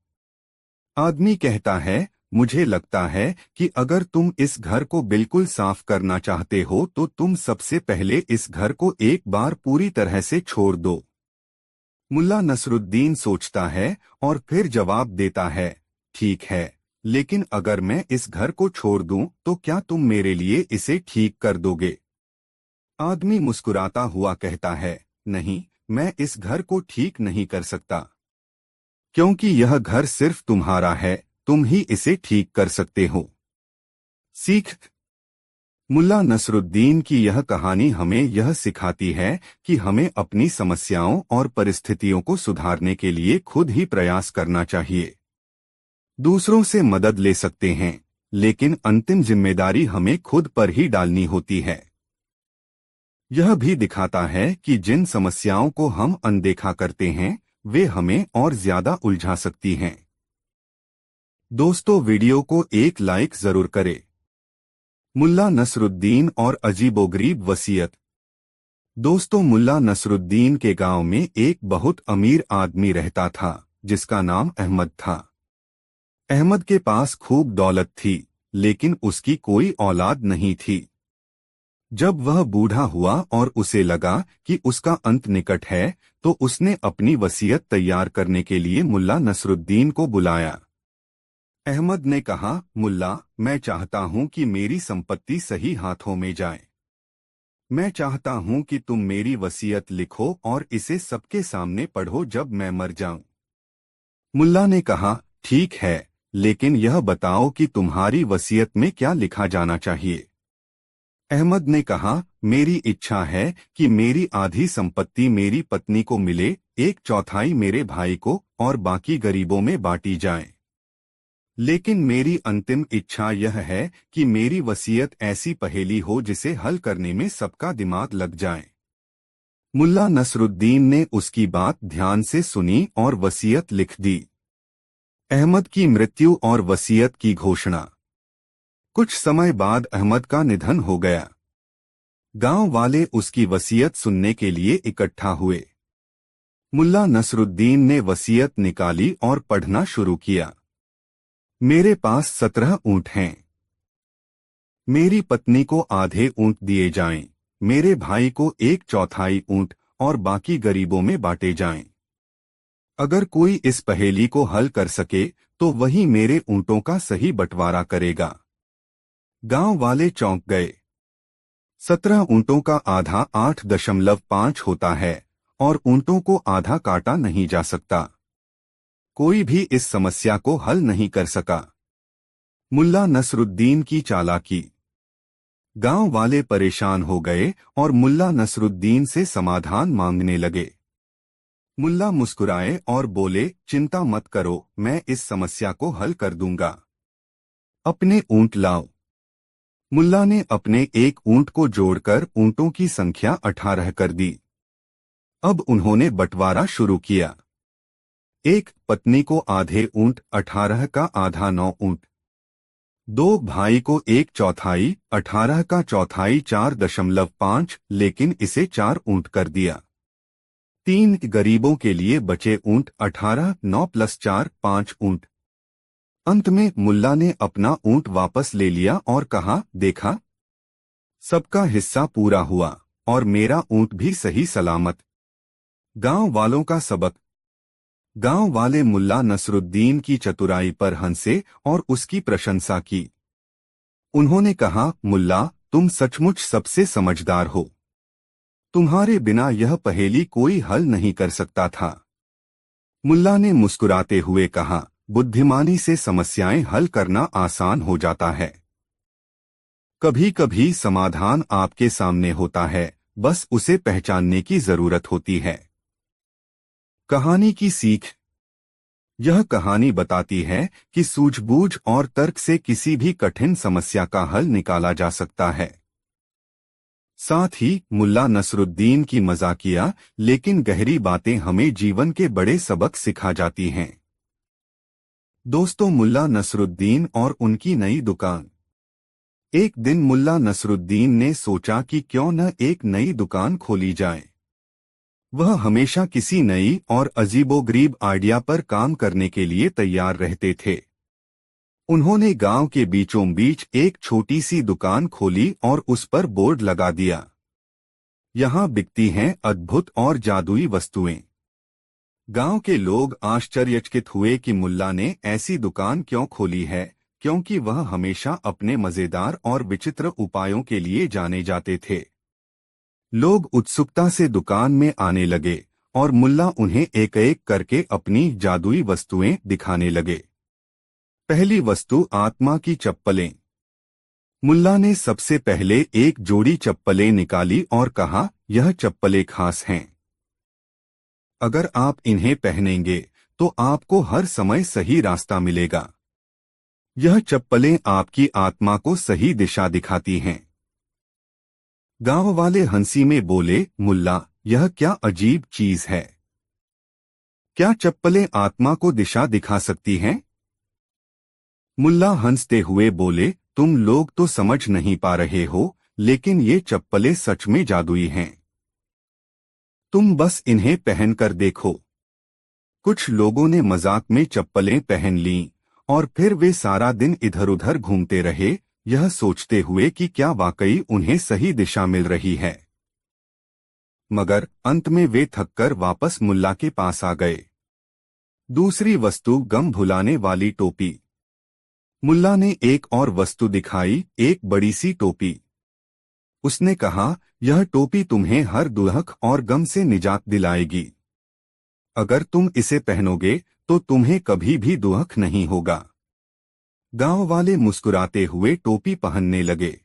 Speaker 1: आदमी कहता है, मुझे लगता है कि अगर तुम इस घर को बिल्कुल साफ करना चाहते हो तो तुम सबसे पहले इस घर को एक बार पूरी तरह से छोड़ दो। मुल्ला नसरुद्दीन सोचता है और फिर जवाब देता है, ठीक है, लेकिन अगर मैं इस घर को छोड़ दूं तो क्या तुम मेरे लिए इसे ठीक कर दोगे? आदमी मुस्कुराता हुआ कहता है, नहीं, मैं इस घर को ठीक नहीं कर सकता, क्योंकि यह घर सिर्फ तुम्हारा है, तुम ही इसे ठीक कर सकते हो। सीख। मुल्ला नसरुद्दीन की यह कहानी हमें यह सिखाती है कि हमें अपनी समस्याओं और परिस्थितियों को सुधारने के लिए खुद ही प्रयास करना चाहिए। दूसरों से मदद ले सकते हैं, लेकिन अंतिम जिम्मेदारी हमें खुद पर ही डालनी होती है। यह भी दिखाता है कि जिन समस्याओं को हम अनदेखा करते हैं वे हमें और ज्यादा उलझा सकती हैं। दोस्तों, वीडियो को एक लाइक जरूर करें। मुल्ला नसरुद्दीन और अजीबोगरीब वसीयत। दोस्तों, मुल्ला नसरुद्दीन के गांव में एक बहुत अमीर आदमी रहता था जिसका नाम अहमद था। अहमद के पास खूब दौलत थी, लेकिन उसकी कोई औलाद नहीं थी। जब वह बूढ़ा हुआ और उसे लगा कि उसका अंत निकट है, तो उसने अपनी वसीयत तैयार करने के लिए मुल्ला नसरुद्दीन को बुलाया। अहमद ने कहा, मुल्ला, मैं चाहता हूं कि मेरी संपत्ति सही हाथों में जाए। मैं चाहता हूं कि तुम मेरी वसीयत लिखो और इसे सबके सामने पढ़ो जब मैं मर जाऊं। मुल्ला ने कहा, ठीक है, लेकिन यह बताओ कि तुम्हारी वसीयत में क्या लिखा जाना चाहिए। अहमद ने कहा, मेरी इच्छा है कि मेरी आधी संपत्ति मेरी पत्नी को मिले, 1/4 मेरे भाई को और बाकी गरीबों में बांटी जाए। लेकिन मेरी अंतिम इच्छा यह है कि मेरी वसीयत ऐसी पहेली हो जिसे हल करने में सबका दिमाग लग जाए। मुल्ला नसरुद्दीन ने उसकी बात ध्यान से सुनी और वसीयत लिख दी। अहमद की मृत्यु और वसीयत की घोषणा। कुछ समय अहमद अहमद का निधन हो गया। गांव वाले उसकी वसीयत सुनने के लिए इकट्ठा हुए। मुल्ला नसरुद्दीन ने वसीयत निकाली और पढ़ना शुरू किया। मेरे पास 17 ऊंट हैं। मेरी पत्नी को आधे ऊंट दिए जाएं, मेरे भाई को 1/4 ऊंट और बाकी गरीबों में बांटे जाएं। अगर कोई इस पहेली को हल कर सके तो वही मेरे ऊंटों का सही बंटवारा करेगा। गांव वाले चौंक गए। 17 ऊंटों का आधा 8.5 होता है और ऊंटों को आधा काटा नहीं जा सकता। कोई भी इस समस्या को हल नहीं कर सका। मुल्ला नसरुद्दीन की चालाकी। गांव वाले परेशान हो गए और मुल्ला नसरुद्दीन से समाधान मांगने लगे। मुल्ला मुस्कुराए और बोले, चिंता मत करो, मैं इस समस्या को हल कर दूंगा। अपने ऊंट लाओ। मुल्ला ने अपने एक ऊंट को जोड़कर ऊंटों की संख्या 18 कर दी। अब उन्होंने बंटवारा शुरू किया। एक पत्नी को आधे ऊंट 18 का आधा 9 ऊंट। 2 भाई को 1/4 18 का चौथाई 4.5, लेकिन इसे 4 ऊंट कर दिया। 3 गरीबों के लिए बचे ऊंट 18 9 + 4 5 ऊंट। अंत में मुल्ला ने अपना ऊंट वापस ले लिया और कहा, देखा, सबका हिस्सा पूरा हुआ और मेरा ऊंट भी सही सलामत। गांव वालों का सबक। गांव वाले मुल्ला नसरुद्दीन की चतुराई पर हंसे और उसकी प्रशंसा की। उन्होंने कहा, मुल्ला, तुम सचमुच सबसे समझदार हो। तुम्हारे बिना यह पहेली कोई हल नहीं कर सकता था। मुल्ला ने मुस्कुराते हुए कहा, बुद्धिमानी से समस्याएं हल करना आसान हो जाता है। कभी कभी समाधान आपके सामने होता है, बस उसे पहचानने की जरूरत होती है। कहानी की सीख। यह कहानी बताती है कि सूझबूझ और तर्क से किसी भी कठिन समस्या का हल निकाला जा सकता है। साथ ही मुल्ला नसरुद्दीन की मजाकिया लेकिन गहरी बातें हमें जीवन के बड़े सबक सिखा जाती हैं। दोस्तों, मुल्ला नसरुद्दीन और उनकी नई दुकान। एक दिन मुल्ला नसरुद्दीन ने सोचा कि क्यों न एक नई दुकान खोली जाए। वह हमेशा किसी नई और अजीबोगरीब आइडिया पर काम करने के लिए तैयार रहते थे। उन्होंने गांव के बीचों बीच एक छोटी सी दुकान खोली और उस पर बोर्ड लगा दिया, यहाँ बिकती हैं अद्भुत और जादुई वस्तुएं। गांव के लोग आश्चर्यचकित हुए कि मुल्ला ने ऐसी दुकान क्यों खोली है, क्योंकि वह हमेशा अपने मजेदार और विचित्र उपायों के लिए जाने जाते थे। लोग उत्सुकता से दुकान में आने लगे और मुल्ला उन्हें एक एक करके अपनी जादुई वस्तुएं दिखाने लगे। पहली वस्तु आत्मा की चप्पलें। मुल्ला ने सबसे पहले एक जोड़ी चप्पलें निकाली और कहा, यह चप्पलें खास हैं। अगर आप इन्हें पहनेंगे तो आपको हर समय सही रास्ता मिलेगा। यह चप्पलें आपकी आत्मा को सही दिशा दिखाती हैं। गांव वाले हंसी में बोले, मुल्ला, यह क्या अजीब चीज है। क्या चप्पलें आत्मा को दिशा दिखा सकती हैं? मुल्ला हंसते हुए बोले, तुम लोग तो समझ नहीं पा रहे हो, लेकिन ये चप्पलें सच में जादुई हैं। तुम बस इन्हें पहनकर देखो। कुछ लोगों ने मजाक में चप्पलें पहन लीं और फिर वे सारा दिन इधर उधर घूमते रहे, यह सोचते हुए कि क्या वाकई उन्हें सही दिशा मिल रही है। मगर अंत में वे थककर वापस मुल्ला के पास आ गए। दूसरी वस्तु गम भुलाने वाली टोपी। मुल्ला ने एक और वस्तु दिखाई, एक बड़ी सी टोपी। उसने कहा, यह टोपी तुम्हें हर दुख और गम से निजात दिलाएगी। अगर तुम इसे पहनोगे तो तुम्हें कभी भी दुख नहीं होगा। गांव वाले मुस्कुराते हुए टोपी पहनने लगे।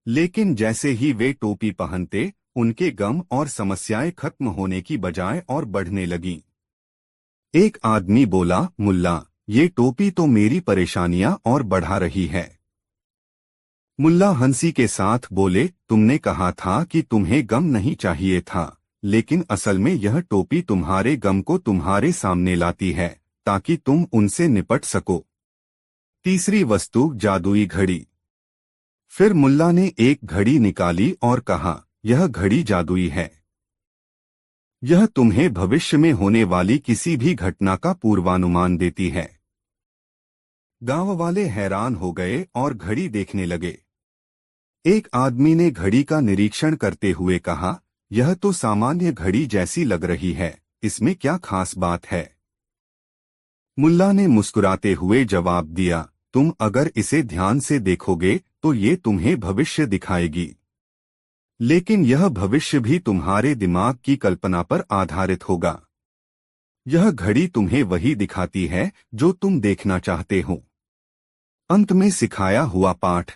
Speaker 1: लेकिन जैसे ही वे टोपी पहनते, उनके गम और समस्याएं खत्म होने की बजाय और बढ़ने लगीं। एक आदमी बोला, मुल्ला, ये टोपी तो मेरी परेशानियां और बढ़ा रही है। मुल्ला हंसी के साथ बोले, तुमने कहा था कि तुम्हें गम नहीं चाहिए था, लेकिन असल में यह टोपी तुम्हारे गम को तुम्हारे सामने लाती है, ताकि तुम उनसे निपट सको। तीसरी वस्तु जादुई घड़ी। फिर मुल्ला ने एक घड़ी निकाली और कहा, यह घड़ी जादुई है। यह तुम्हें भविष्य में होने वाली किसी भी घटना का पूर्वानुमान देती है। गांव वाले हैरान हो गए और घड़ी देखने लगे। एक आदमी ने घड़ी का निरीक्षण करते हुए कहा, यह तो सामान्य घड़ी जैसी लग रही है, इसमें क्या खास बात है। मुल्ला ने मुस्कुराते हुए जवाब दिया, तुम अगर इसे ध्यान से देखोगे तो ये तुम्हें भविष्य दिखाएगी, लेकिन यह भविष्य भी तुम्हारे दिमाग की कल्पना पर आधारित होगा। यह घड़ी तुम्हें वही दिखाती है जो तुम देखना चाहते हो। अंत में सिखाया हुआ पाठ।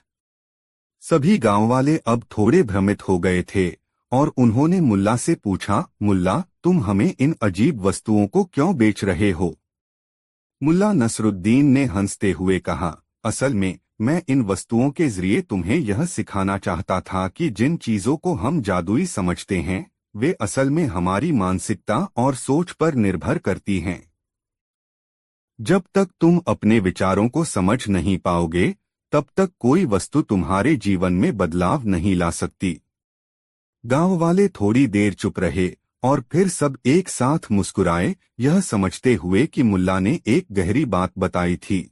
Speaker 1: सभी गांव वाले अब थोड़े भ्रमित हो गए थे और उन्होंने मुल्ला से पूछा, मुल्ला, तुम हमें इन अजीब वस्तुओं को क्यों बेच रहे हो? मुल्ला नसरुद्दीन ने हंसते हुए कहा, असल में मैं इन वस्तुओं के जरिए तुम्हें यह सिखाना चाहता था कि जिन चीजों को हम जादुई समझते हैं, वे असल में हमारी मानसिकता और सोच पर निर्भर करती हैं। जब तक तुम अपने विचारों को समझ नहीं पाओगे, तब तक कोई वस्तु तुम्हारे जीवन में बदलाव नहीं ला सकती। गांव वाले थोड़ी देर चुप रहे और फिर सब एक साथ मुस्कुराए, यह समझते हुए कि मुल्ला ने एक गहरी बात बताई थी।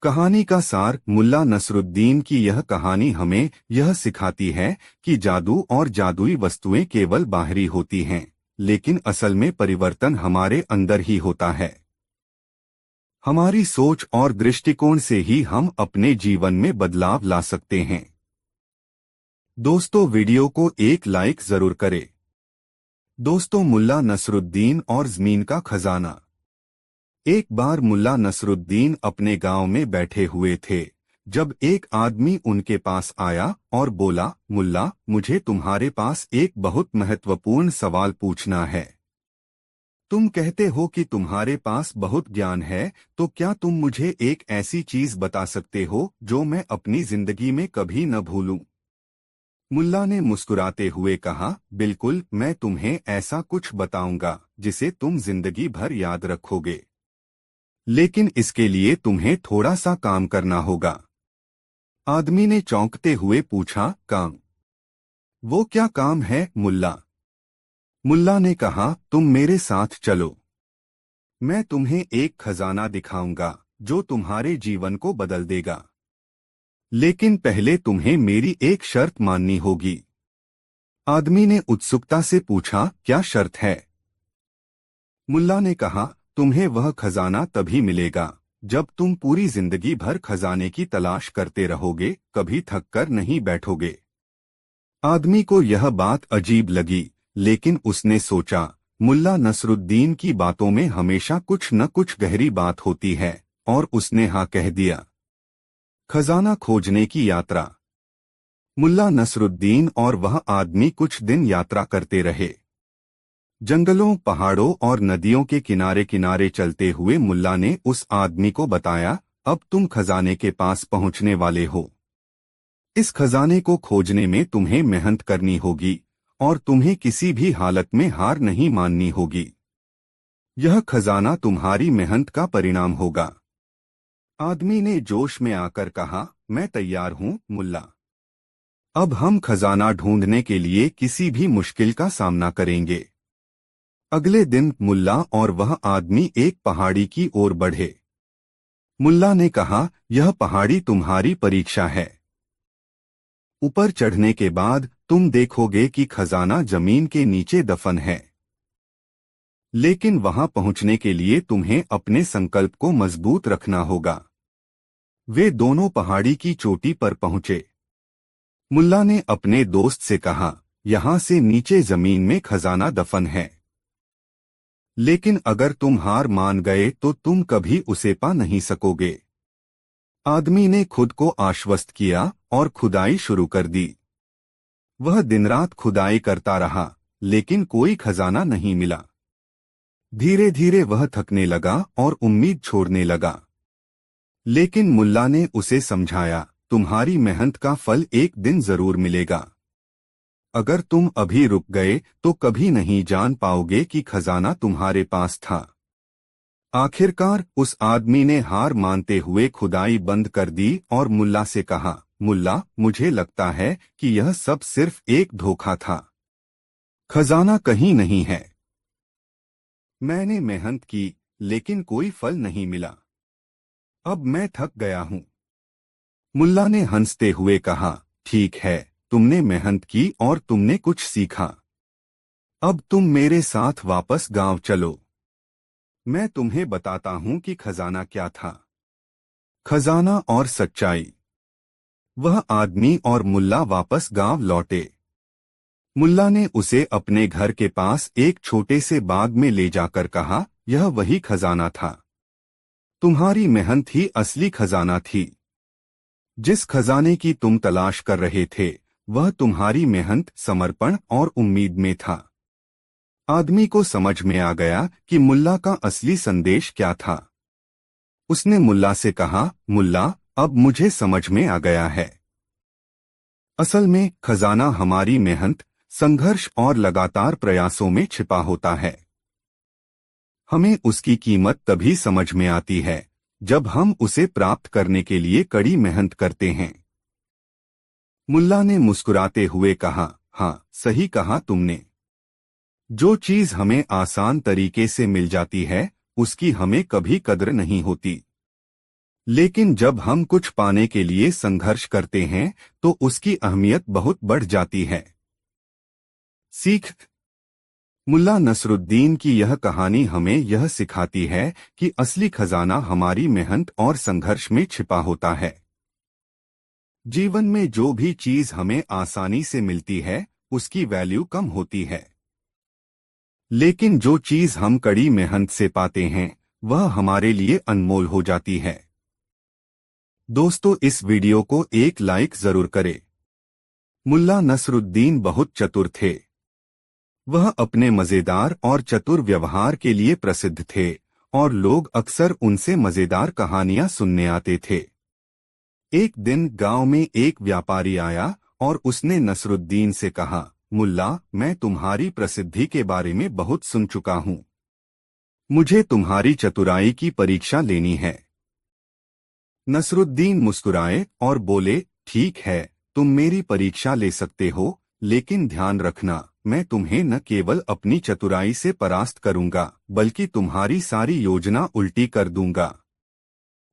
Speaker 1: कहानी का सार। मुल्ला नसरुद्दीन की यह कहानी हमें यह सिखाती है कि जादू और जादुई वस्तुएं केवल बाहरी होती हैं, लेकिन असल में परिवर्तन हमारे अंदर ही होता है। हमारी सोच और दृष्टिकोण से ही हम अपने जीवन में बदलाव ला सकते हैं। दोस्तों, वीडियो को एक लाइक जरूर करें। दोस्तों, मुल्ला नसरुद्दीन और ज़मीन का खजाना। एक बार मुल्ला नसरुद्दीन अपने गांव में बैठे हुए थे, जब एक आदमी उनके पास आया और बोला, मुल्ला, मुझे तुम्हारे पास एक बहुत महत्वपूर्ण सवाल पूछना है। तुम कहते हो कि तुम्हारे पास बहुत ज्ञान है, तो क्या तुम मुझे एक ऐसी चीज बता सकते हो जो मैं अपनी जिंदगी में कभी न भूलूं? मुल्ला ने मुस्कुराते हुए कहा, बिल्कुल, मैं तुम्हें ऐसा कुछ बताऊंगा जिसे तुम जिंदगी भर याद रखोगे। लेकिन इसके लिए तुम्हें थोड़ा सा काम करना होगा। आदमी ने चौंकते हुए पूछा, काम? वो क्या काम है मुल्ला? मुल्ला ने कहा, तुम मेरे साथ चलो। मैं तुम्हें एक खजाना दिखाऊंगा जो तुम्हारे जीवन को बदल देगा। लेकिन पहले तुम्हें मेरी एक शर्त माननी होगी। आदमी ने उत्सुकता से पूछा, क्या शर्त है? मुल्ला ने कहा, तुम्हें वह खजाना तभी मिलेगा जब तुम पूरी जिंदगी भर खजाने की तलाश करते रहोगे, कभी थक कर नहीं बैठोगे। आदमी को यह बात अजीब लगी, लेकिन उसने सोचा, मुल्ला नसरुद्दीन की बातों में हमेशा कुछ न कुछ गहरी बात होती है, और उसने हाँ कह दिया। खजाना खोजने की यात्रा। मुल्ला नसरुद्दीन और वह आदमी कुछ दिन यात्रा करते रहे। जंगलों, पहाड़ों और नदियों के किनारे किनारे चलते हुए मुल्ला ने उस आदमी को बताया, अब तुम खजाने के पास पहुंचने वाले हो। इस खजाने को खोजने में तुम्हें मेहनत करनी होगी और तुम्हें किसी भी हालत में हार नहीं माननी होगी। यह खजाना तुम्हारी मेहनत का परिणाम होगा। आदमी ने जोश में आकर कहा, मैं तैयार हूं मुल्ला। अब हम खजाना ढूंढने के लिए किसी भी मुश्किल का सामना करेंगे। अगले दिन मुल्ला और वह आदमी एक पहाड़ी की ओर बढ़े। मुल्ला ने कहा, यह पहाड़ी तुम्हारी परीक्षा है। ऊपर चढ़ने के बाद तुम देखोगे कि खजाना जमीन के नीचे दफन है। लेकिन वहां पहुंचने के लिए तुम्हें अपने संकल्प को मजबूत रखना होगा। वे दोनों पहाड़ी की चोटी पर पहुंचे। मुल्ला ने अपने दोस्त से कहा, यहां से नीचे जमीन में खजाना दफन है। लेकिन अगर तुम हार मान गए तो तुम कभी उसे पा नहीं सकोगे। आदमी ने खुद को आश्वस्त किया और खुदाई शुरू कर दी। वह दिन रात खुदाई करता रहा, लेकिन कोई खजाना नहीं मिला। धीरे धीरे वह थकने लगा और उम्मीद छोड़ने लगा। लेकिन मुल्ला ने उसे समझाया, तुम्हारी मेहनत का फल एक दिन जरूर मिलेगा। अगर तुम अभी रुक गए तो कभी नहीं जान पाओगे कि खजाना तुम्हारे पास था। आखिरकार उस आदमी ने हार मानते हुए खुदाई बंद कर दी और मुल्ला से कहा, मुल्ला, मुझे लगता है कि यह सब सिर्फ एक धोखा था। खजाना कहीं नहीं है। मैंने मेहनत की, लेकिन कोई फल नहीं मिला। अब मैं थक गया हूं। मुल्ला ने हंसते हुए कहा, ठीक है, तुमने मेहनत की और तुमने कुछ सीखा। अब तुम मेरे साथ वापस गांव चलो। मैं तुम्हें बताता हूं कि खजाना क्या था। खजाना और सच्चाई। वह आदमी और मुल्ला वापस गांव लौटे। मुल्ला ने उसे अपने घर के पास एक छोटे से बाग में ले जाकर कहा, यह वही खजाना था। तुम्हारी मेहनत ही असली खजाना थी। जिस खजाने की तुम तलाश कर रहे थे, वह तुम्हारी मेहनत, समर्पण और उम्मीद में था। आदमी को समझ में आ गया कि मुल्ला का असली संदेश क्या था। उसने मुल्ला से कहा, मुल्ला, अब मुझे समझ में आ गया है। असल में खजाना हमारी मेहनत, संघर्ष और लगातार प्रयासों में छिपा होता है। हमें उसकी कीमत तभी समझ में आती है जब हम उसे प्राप्त करने के लिए कड़ी मेहनत करते हैं। मुल्ला ने मुस्कुराते हुए कहा, हाँ, सही कहा तुमने। जो चीज हमें आसान तरीके से मिल जाती है, उसकी हमें कभी कद्र नहीं होती। लेकिन जब हम कुछ पाने के लिए संघर्ष करते हैं तो उसकी अहमियत बहुत बढ़ जाती है। सीख। मुल्ला नसरुद्दीन की यह कहानी हमें यह सिखाती है कि असली खजाना हमारी मेहनत और संघर्ष में छिपा होता है। जीवन में जो भी चीज हमें आसानी से मिलती है, उसकी वैल्यू कम होती है। लेकिन जो चीज हम कड़ी मेहनत से पाते हैं, वह हमारे लिए अनमोल हो जाती है। दोस्तों, इस वीडियो को एक लाइक जरूर करें। मुल्ला नसरुद्दीन बहुत चतुर थे। वह अपने मजेदार और चतुर व्यवहार के लिए प्रसिद्ध थे और लोग अक्सर उनसे मजेदार कहानियां सुनने आते थे। एक दिन गांव में एक व्यापारी आया और उसने नसरुद्दीन से कहा, मुल्ला, मैं तुम्हारी प्रसिद्धि के बारे में बहुत सुन चुका हूं। मुझे तुम्हारी चतुराई की परीक्षा लेनी है। नसरुद्दीन मुस्कुराए और बोले, ठीक है, तुम मेरी परीक्षा ले सकते हो, लेकिन ध्यान रखना, मैं तुम्हें न केवल अपनी चतुराई से परास्त करूंगा, बल्कि तुम्हारी सारी योजना उल्टी कर दूंगा।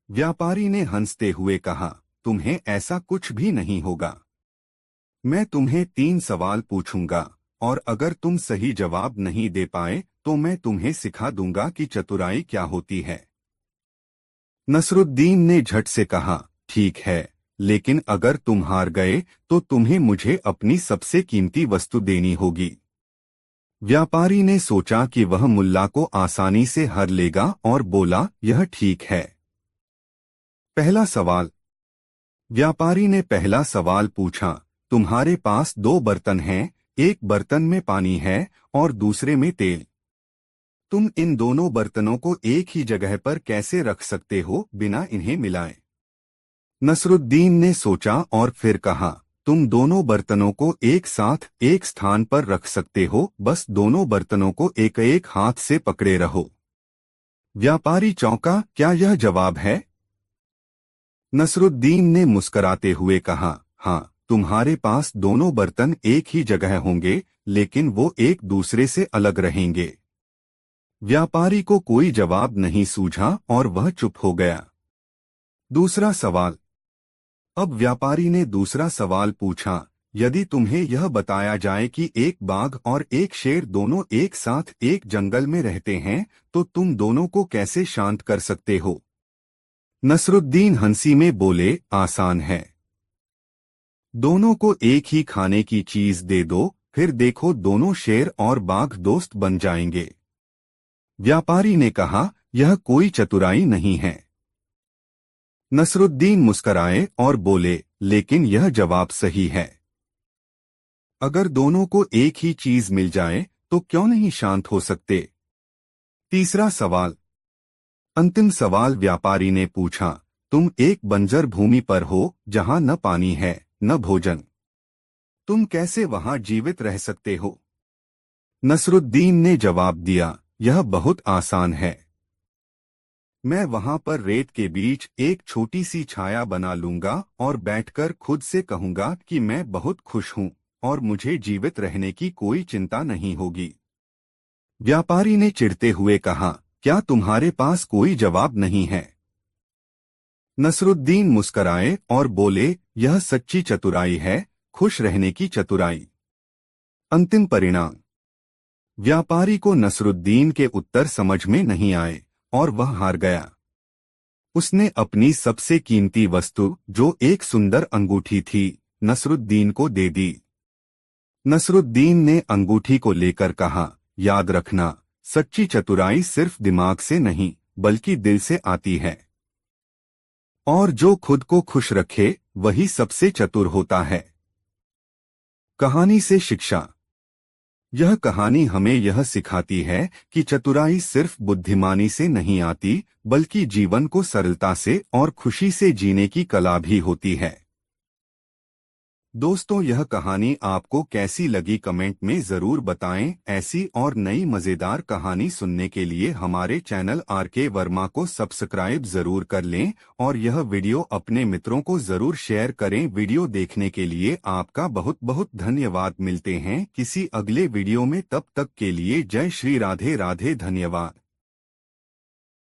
Speaker 1: व्यापारी ने हंसते हुए कहा, तुम्हें ऐसा कुछ भी नहीं होगा। मैं तुम्हें 3 सवाल पूछूंगा और अगर तुम सही जवाब नहीं दे पाए तो मैं तुम्हें सिखा दूंगा कि चतुराई क्या होती है। नसरुद्दीन ने झट से कहा, ठीक है, लेकिन अगर तुम हार गए तो तुम्हें मुझे अपनी सबसे कीमती वस्तु देनी होगी। व्यापारी ने सोचा कि वह मुल्ला को आसानी से हर लेगा और बोला, यह ठीक है। पहला सवाल। व्यापारी ने पहला सवाल पूछा, तुम्हारे पास 2 बर्तन हैं, एक बर्तन में पानी है और दूसरे में तेल। तुम इन दोनों बर्तनों को एक ही जगह पर कैसे रख सकते हो बिना इन्हें मिलाए? नसरुद्दीन ने सोचा और फिर कहा, तुम दोनों बर्तनों को एक साथ एक स्थान पर रख सकते हो, बस दोनों बर्तनों को एक एक हाथ से पकड़े रहो। व्यापारी चौंका, क्या यह जवाब है? नसरुद्दीन ने मुस्कराते हुए कहा, हाँ, तुम्हारे पास दोनों बर्तन एक ही जगह होंगे, लेकिन वो एक दूसरे से अलग रहेंगे। व्यापारी को कोई जवाब नहीं सूझा और वह चुप हो गया। दूसरा सवाल। अब व्यापारी ने दूसरा सवाल पूछा, यदि तुम्हें यह बताया जाए कि एक बाघ और एक शेर दोनों एक साथ एक जंगल में रहते हैं, तो तुम दोनों को कैसे शांत कर सकते हो? नसरुद्दीन हंसी में बोले, आसान है। दोनों को एक ही खाने की चीज दे दो, फिर देखो दोनों शेर और बाघ दोस्त बन जाएंगे। व्यापारी ने कहा, यह कोई चतुराई नहीं है। नसरुद्दीन मुस्कराए और बोले, लेकिन यह जवाब सही है। अगर दोनों को एक ही चीज मिल जाए तो क्यों नहीं शांत हो सकते? तीसरा सवाल। अंतिम सवाल व्यापारी ने पूछा, तुम एक बंजर भूमि पर हो जहां न पानी है न भोजन। तुम कैसे वहां जीवित रह सकते हो? नसरुद्दीन ने जवाब दिया, यह बहुत आसान है। मैं वहां पर रेत के बीच एक छोटी सी छाया बना लूंगा और बैठकर खुद से कहूंगा कि मैं बहुत खुश हूं और मुझे जीवित रहने की कोई चिंता नहीं होगी। व्यापारी ने चिढ़ते हुए कहा, क्या तुम्हारे पास कोई जवाब नहीं है? नसरुद्दीन मुस्कराए और बोले, यह सच्ची चतुराई है, खुश रहने की चतुराई। अंतिम परिणाम। व्यापारी को नसरुद्दीन के उत्तर समझ में नहीं आए और वह हार गया। उसने अपनी सबसे कीमती वस्तु, जो एक सुंदर अंगूठी थी, नसरुद्दीन को दे दी। नसरुद्दीन ने अंगूठी को लेकर कहा, याद रखना, सच्ची चतुराई सिर्फ दिमाग से नहीं बल्कि दिल से आती है। और जो खुद को खुश रखे वही सबसे चतुर होता है। कहानी से शिक्षा। यह कहानी हमें यह सिखाती है कि चतुराई सिर्फ बुद्धिमानी से नहीं आती, बल्कि जीवन को सरलता से और खुशी से जीने की कला भी होती है। दोस्तों, यह कहानी आपको कैसी लगी कमेंट में जरूर बताएं। ऐसी और नई मजेदार कहानी सुनने के लिए हमारे चैनल आरके वर्मा को सब्सक्राइब जरूर कर लें और यह वीडियो अपने मित्रों को जरूर शेयर करें। वीडियो देखने के लिए आपका बहुत बहुत धन्यवाद। मिलते हैं किसी अगले वीडियो में, तब तक के लिए जय श्री राधे राधे। धन्यवाद।